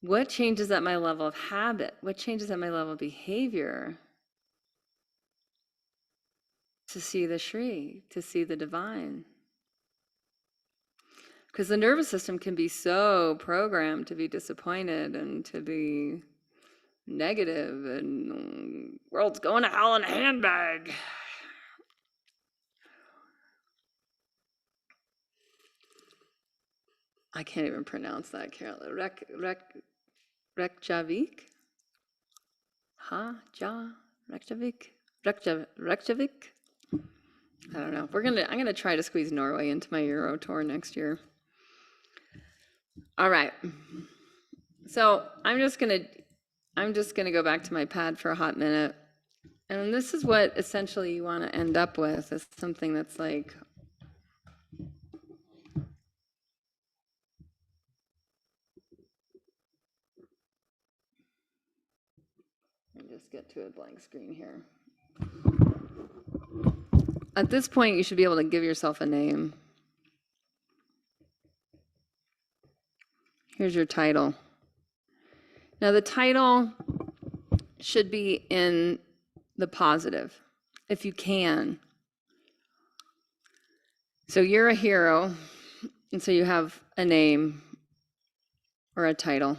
What changes at my level of habit? What changes at my level of behavior to see the Shri, to see the divine? Because the nervous system can be so programmed to be disappointed and to be negative, and world's going to hell in a handbag. I can't even pronounce that, Carol. Reykjavik? Reykjavik? Reykjavik? I don't know. I'm gonna try to squeeze Norway into my Euro tour next year. All right. So I'm just gonna go back to my pad for a hot minute. And this is what essentially you want to end up with, is something that's like, let me just get to a blank screen here. At this point, you should be able to give yourself a name. Here's your title. Now, the title should be in the positive, if you can. So you're a hero, and so you have a name or a title,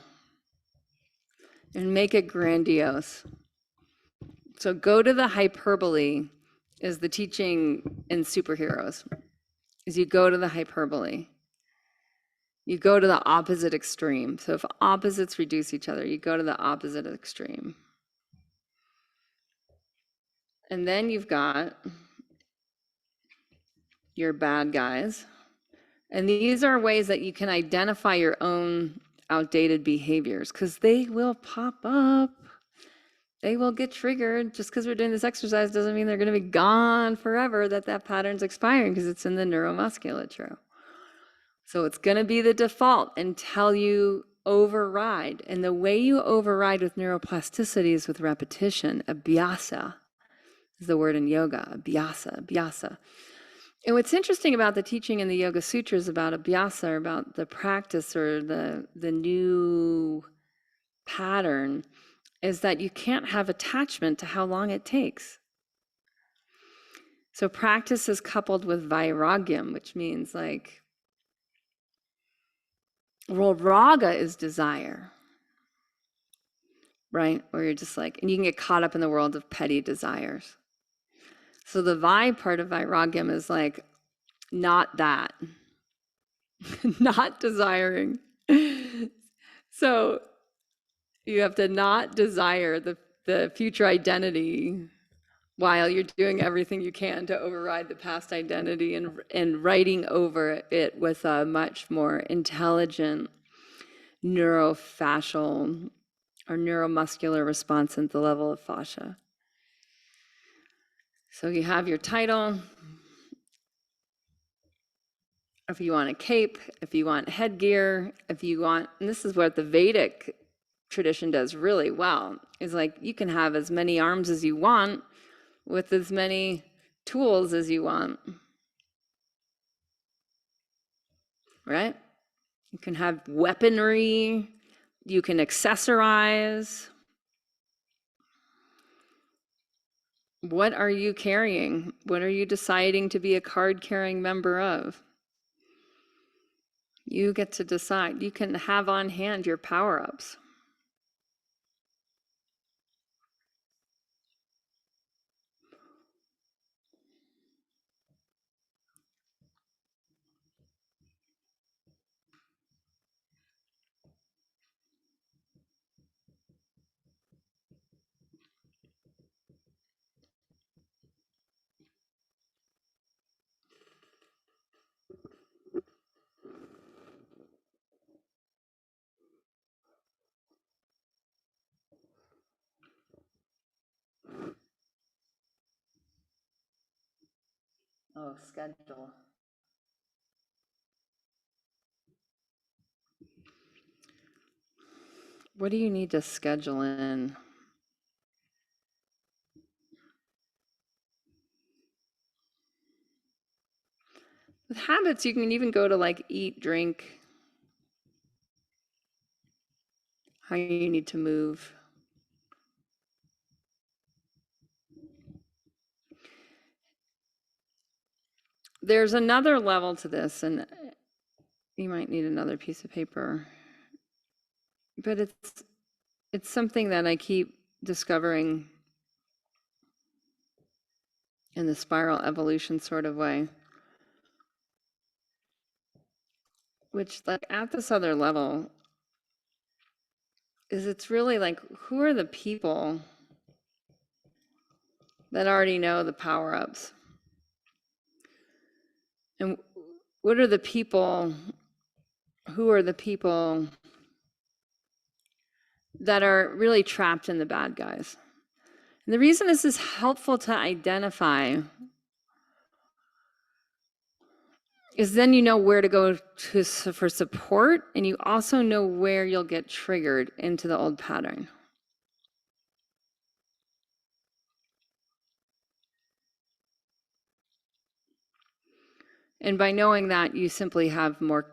and make it grandiose. So go to the hyperbole, is the teaching in superheroes, is you go to the hyperbole. You go to the opposite extreme. So if opposites reduce each other, you go to the opposite extreme. And then you've got your bad guys. And these are ways that you can identify your own outdated behaviors, because they will pop up. They will get triggered. Just because we're doing this exercise doesn't mean they're going to be gone forever, that pattern's expiring, because it's in the neuromusculature. So it's going to be the default until you override. And the way you override with neuroplasticity is with repetition. Abhyasa is the word in yoga. Abhyasa. And what's interesting about the teaching in the Yoga Sutras about abhyasa, or about the practice or the new pattern, is that you can't have attachment to how long it takes. So practice is coupled with vairagyam, which means like, well, raga is desire, right? Where you're just like, and you can get caught up in the world of petty desires. So the vai part of vairagyam is like, not that, not desiring. So you have to not desire the future identity while you're doing everything you can to override the past identity, and writing over it with a much more intelligent neurofascial or neuromuscular response at the level of fascia. So you have your title. If you want a cape, if you want headgear, if you want, and this is what the Vedic tradition does really well, is like, you can have as many arms as you want with as many tools as you want, right? You can have weaponry, you can accessorize. What are you carrying? What are you deciding to be a card-carrying member of? You get to decide. You can have on hand your power-ups. Oh, schedule. What do you need to schedule in? With habits, you can even go to like eat, drink, how you need to move. There's another level to this, and you might need another piece of paper, but it's something that I keep discovering in the spiral evolution sort of way, which like at this other level is it's really like, who are the people that already know the power-ups? And what are the people, who are the people that are really trapped in the bad guys? And the reason this is helpful to identify is then you know where to go to for support, and you also know where you'll get triggered into the old pattern. And by knowing that, you simply have more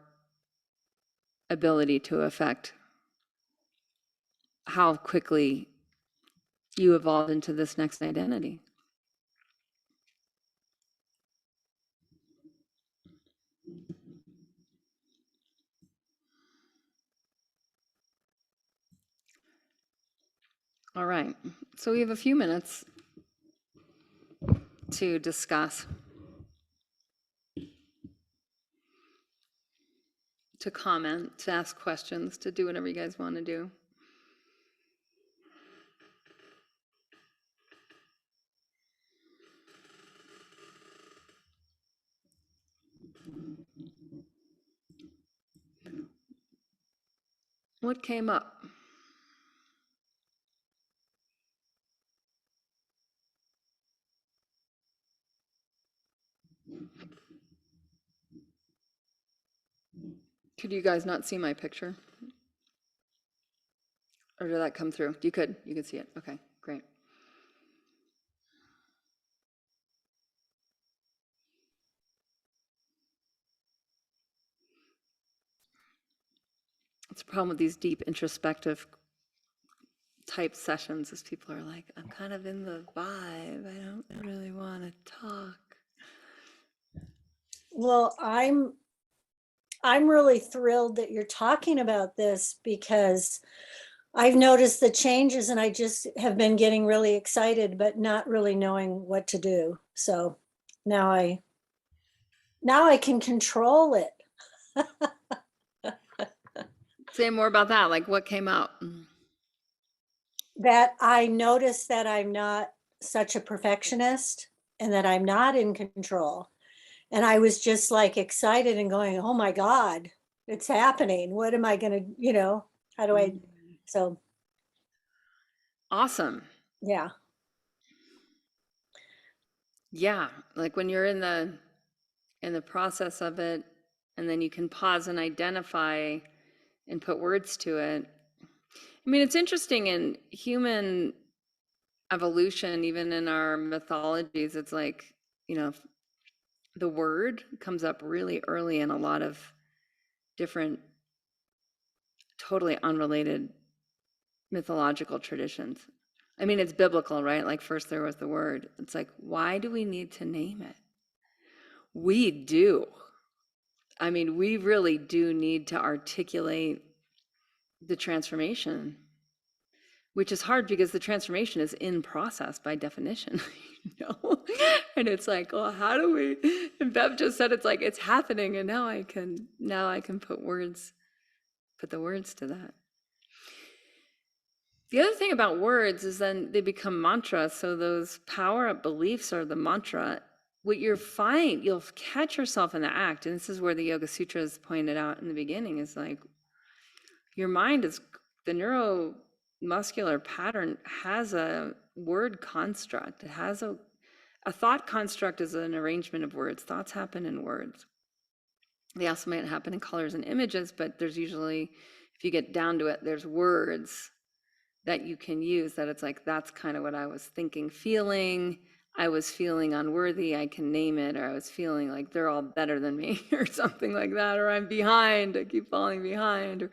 ability to affect how quickly you evolve into this next identity. All right, so we have a few minutes to discuss, to comment, to ask questions, to do whatever you guys want to do. What came up? Could you guys not see my picture? Or did that come through? You could see it. Okay, great. It's a problem with these deep introspective type sessions is people are like, I'm kind of in the vibe. I don't really want to talk. Well, I'm really thrilled that you're talking about this, because I've noticed the changes and I just have been getting really excited, but not really knowing what to do. So now I can control it. Say more about that. Like, what came out? That I noticed that I'm not such a perfectionist and that I'm not in control. And I was just like excited and going, oh my God, it's happening. What am I going to, how do I? So, Awesome. yeah. Yeah, like when you're in the process of it, and then you can pause and identify and put words to it. I mean, it's interesting in human evolution, even in our mythologies, it's like, the word comes up really early in a lot of different, totally unrelated mythological traditions. I mean, it's biblical, right? Like, first there was the word. It's like, why do we need to name it? We do. I mean, we really do need to articulate the transformation, which is hard because the transformation is in process by definition, And it's like, well, how do we? And Bev just said it's like it's happening, and now I can put the words to that. The other thing about words is then they become mantras. So those power-up beliefs are the mantra. What you'll catch yourself in the act, and this is where the Yoga Sutras pointed out in the beginning, is like your mind is, the neuromuscular pattern has a word construct. It has a A thought construct is an arrangement of words. Thoughts happen in words. They also might happen in colors and images, but there's usually, if you get down to it, there's words that you can use that it's like, that's kind of what I was thinking, feeling. I was feeling unworthy, I can name it, or I was feeling like they're all better than me or something like that, or I'm behind, I keep falling behind, or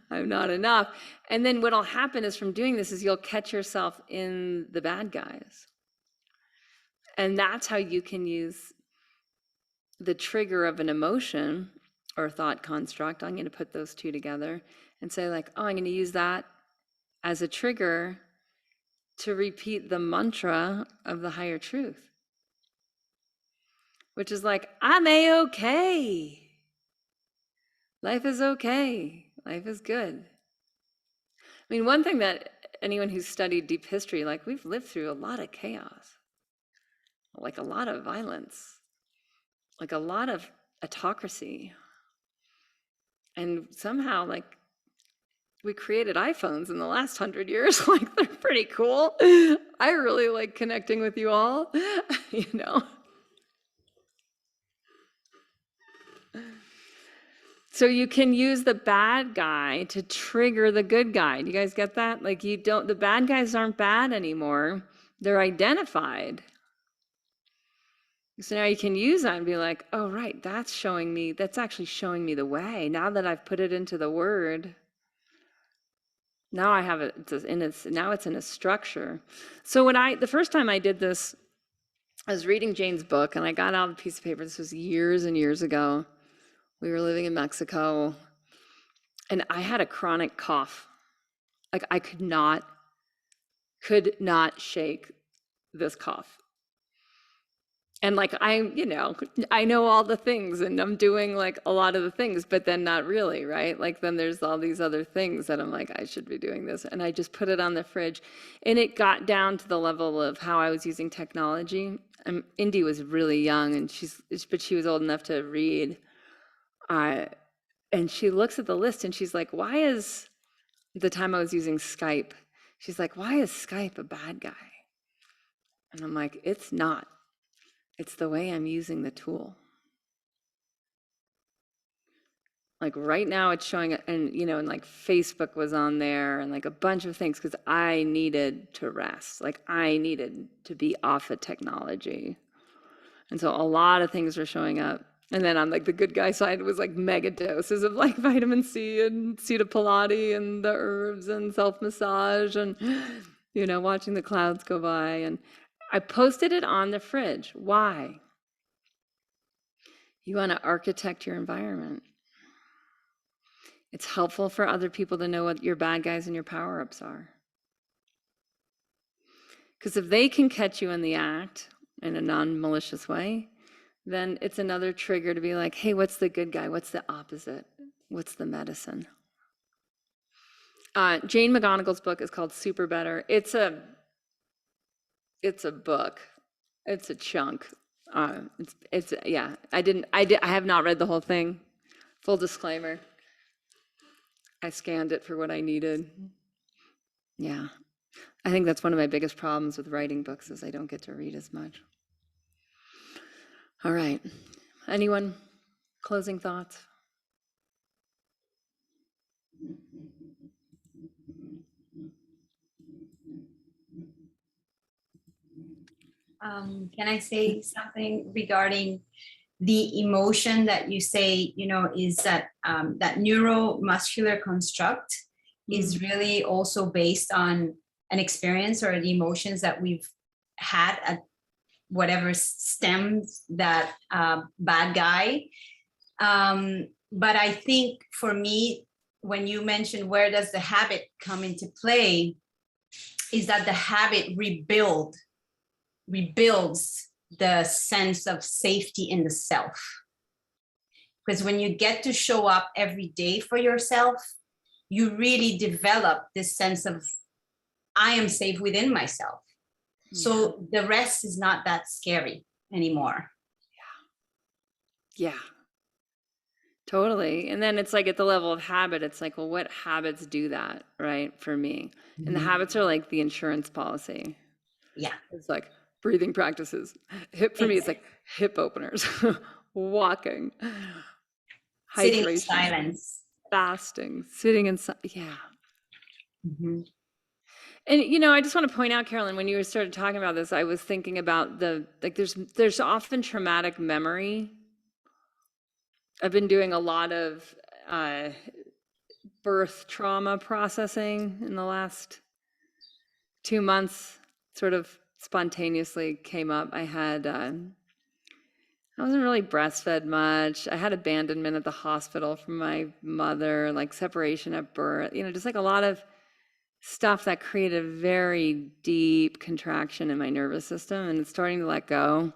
I'm not enough. And then what'll happen is from doing this is you'll catch yourself in the bad guys. And that's how you can use the trigger of an emotion or thought construct. I'm going to put those two together and say like, oh, I'm going to use that as a trigger to repeat the mantra of the higher truth, which is like, I'm A-okay. Life is okay. Life is good. I mean, one thing that anyone who's studied deep history, like we've lived through a lot of chaos, like a lot of violence, like a lot of autocracy. And somehow like we created iPhones in the last 100 years. Like they're pretty cool. I really like connecting with you all, you know. So you can use the bad guy to trigger the good guy. Do you guys get that? Like the bad guys aren't bad anymore. They're identified. So now you can use that and be like, oh, right, that's actually showing me the way. Now that I've put it into the word, now I have it now it's in a structure. So the first time I did this, I was reading Jane's book and I got out a piece of paper. This was years and years ago. We were living in Mexico and I had a chronic cough. Like I could not shake this cough. And like, I know all the things and I'm doing like a lot of the things, but then not really, right? Like then there's all these other things that I'm like, I should be doing this. And I just put it on the fridge and it got down to the level of how I was using technology. Indy was really young and but she was old enough to read. And she looks at the list and she's like, why is the time I was using Skype? She's like, why is Skype a bad guy? And I'm like, it's not. It's the way I'm using the tool. Like right now it's showing, and and like Facebook was on there and like a bunch of things because I needed to rest. Like I needed to be off of technology. And so a lot of things were showing up. And then on like the good guy side was like mega doses of like vitamin C and Sita Pilate and the herbs and self-massage and, watching the clouds go by. And I posted it on the fridge. Why? You want to architect your environment. It's helpful for other people to know what your bad guys and your power-ups are. Because if they can catch you in the act in a non-malicious way, then it's another trigger to be like, hey, what's the good guy? What's the opposite? What's the medicine? Jane McGonigal's book is called Super Better. It's a book. It's a chunk. I have not read the whole thing. Full disclaimer. I scanned it for what I needed. Yeah. I think that's one of my biggest problems with writing books is I don't get to read as much. All right. Anyone? Closing thoughts? Can I say something regarding the emotion that you say, is that that neuromuscular construct is really also based on an experience or the emotions that we've had at whatever stems that bad guy. But I think for me, when you mentioned where does the habit come into play, is that the habit rebuilds the sense of safety in the self. Because when you get to show up every day for yourself, you really develop this sense of, I am safe within myself. Yeah. So the rest is not that scary anymore. Yeah. Totally. And then it's like at the level of habit, it's like, well, what habits do that, right? For me. Mm-hmm. And the habits are like the insurance policy. Yeah. It's like, breathing practices. Hip for me, it's like hip openers, walking, Sitting in hydration, silence. fasting, sitting inside. Yeah. Mhm. And you know, I just want to point out, Carolyn, when you started talking about this, I was thinking about there's often traumatic memory. I've been doing a lot of birth trauma processing in the last 2 months. Sort of spontaneously came up. I wasn't really breastfed much. I had abandonment at the hospital from my mother, like separation at birth, you know, just like a lot of stuff that created a very deep contraction in my nervous system, and it's starting to let go.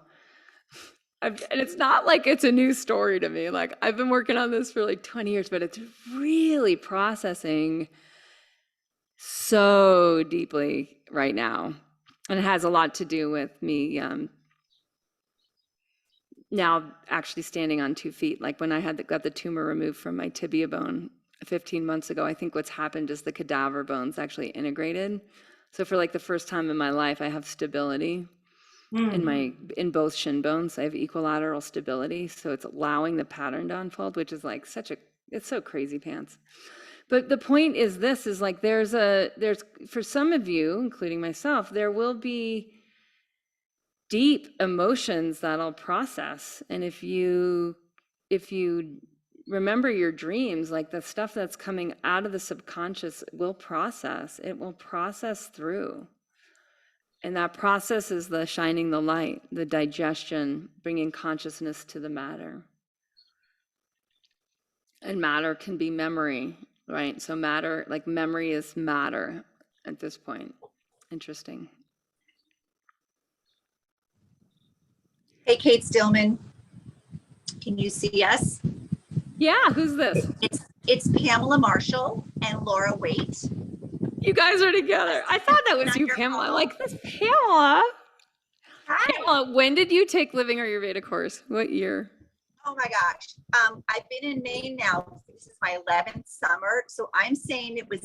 And it's not like it's a new story to me. Like I've been working on this for like 20 years, but it's really processing so deeply right now. And it has a lot to do with me now actually standing on 2 feet. Like when I got the tumor removed from my tibia bone 15 months ago, I think what's happened is the cadaver bones actually integrated. So for like the first time in my life, I have stability in both shin bones. I have equilateral stability. So it's allowing the pattern to unfold, which is like it's so crazy pants. But the point is this is like there's for some of you, including myself, there will be deep emotions that'll process. And if you remember your dreams, like the stuff that's coming out of the subconscious it will process through. And that process is the shining the light, the digestion, bringing consciousness to the matter. And matter can be memory, right? So matter, like memory is matter at this point. Interesting. Hey, Cate Stillman, can you see us? Yeah, who's this? It's Pamela Marshall and Laura Waite. You guys are together. I thought that was you, Pamela. Like this, Pamela. Hi. Pamela, when did you take Living Ayurveda course? What year? Oh my gosh. I've been in Maine now. This is my 11th summer. So I'm saying it was,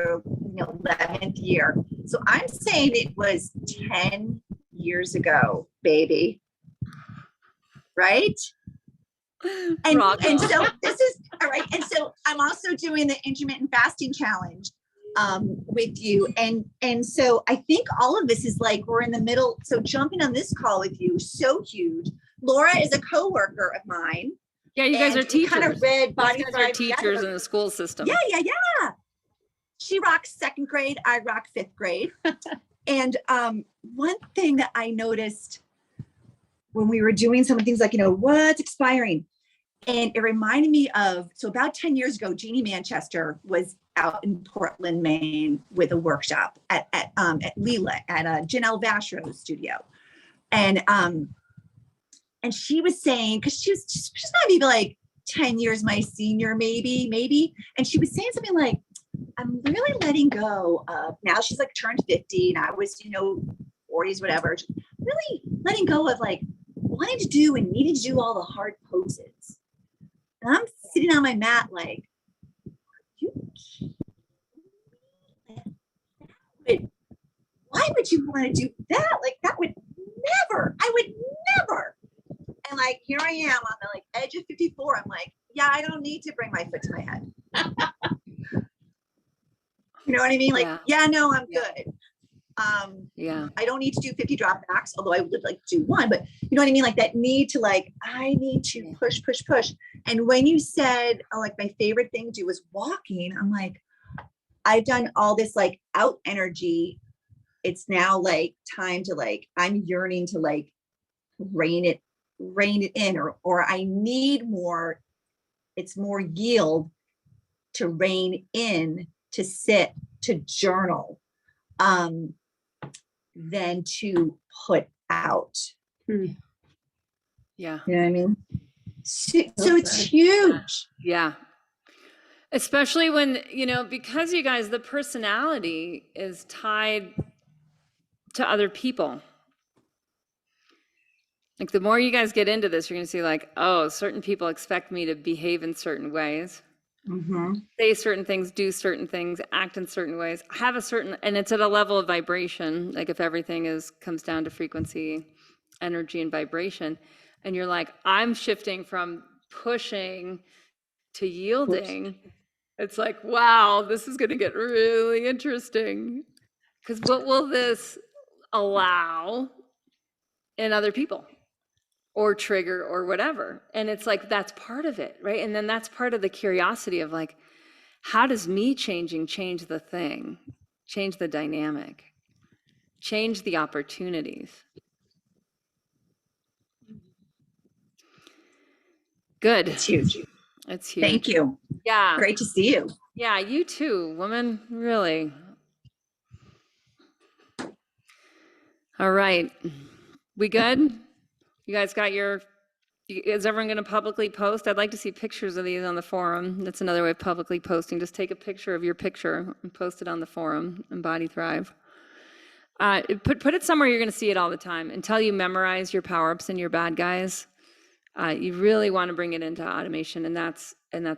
11th year. So I'm saying it was 10 years ago, baby. Right? And so this is all right. And so I'm also doing the intermittent fasting challenge with you. And so I think all of this is like we're in the middle. So jumping on this call with you, so huge. Laura is a coworker of mine. Yeah, you guys are teachers. Kind of read bodythrive. Teachers in the school system. Yeah. She rocks 2nd grade. I rock 5th grade. And one thing that I noticed when we were doing some things like, what's expiring? And it reminded me of, so about 10 years ago, Jeannie Manchester was out in Portland, Maine with a workshop at Leela at Janelle Vastro's studio. And she was saying, because she's maybe like 10 years my senior, maybe. And she was saying something like, I'm really letting go of, now she's like turned 50 and I was, 40s, whatever, really letting go of like wanting to do and needing to do all the hard poses. And I'm sitting on my mat like, why would you want to do that? Like that would never, I would never. And like, here I am on the like edge of 54. I'm like, yeah, I don't need to bring my foot to my head. You know what I mean? Like, no, I'm good. I don't need to do 50 drop backs, although I would like to do one, but you know what I mean? Like that need to like, I need to push. And when you said, like my favorite thing to do was walking, I'm like, I've done all this like out energy. It's now like time to like, I'm yearning to like rein it in, or I need more. It's more yield to rein in, to sit, to journal, than to put out. Yeah. You know what I mean? So it's huge. Yeah. Especially when, because you guys, the personality is tied to other people. Like the more you guys get into this, you're going to see like, oh, certain people expect me to behave in certain ways. say certain things, do certain things, act in certain ways, have a certain, and it's at a level of vibration. Like if everything comes down to frequency, energy, and vibration, and you're like, I'm shifting from pushing to yielding. It's like, wow, this is going to get really interesting. Because what will this allow in other people or trigger or whatever? And it's like, that's part of it, right? And then that's part of the curiosity of like, how does me changing change the thing, change the dynamic, change the opportunities? Good. It's huge. It's huge. Thank you. Yeah. Great to see you. Yeah, you too, woman, really. All right. We good? You guys got is everyone going to publicly post? I'd like to see pictures of these on the forum. That's another way of publicly posting. Just take a picture of your picture and post it on the forum and bodythrive. Put it somewhere you're going to see it all the time. Until you memorize your power-ups and your bad guys, you really want to bring it into automation, and that's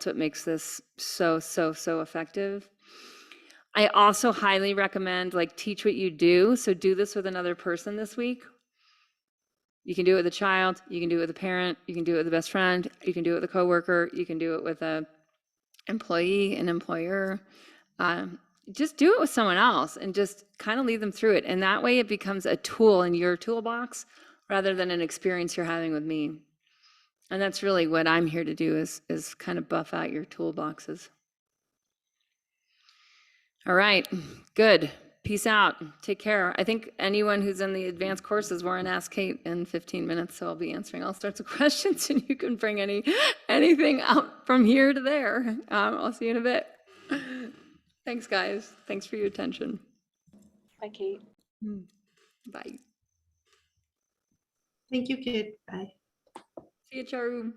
what makes this so effective. I also highly recommend like teach what you do. So do this with another person this week. You can do it with a child, you can do it with a parent, you can do it with a best friend, you can do it with a coworker, you can do it with a employee, an employer. Just do it with someone else and just kind of lead them through it. And that way it becomes a tool in your toolbox rather than an experience you're having with me. And that's really what I'm here to do is kind of buff out your toolboxes. All right, good. Peace out. Take care. I think anyone who's in the advanced courses, we're in Ask Cate in 15 minutes, so I'll be answering all sorts of questions, and you can bring anything out from here to there. I'll see you in a bit. Thanks, guys. Thanks for your attention. Bye, Cate. Bye. Thank you, Cate. Bye. See you, Charu.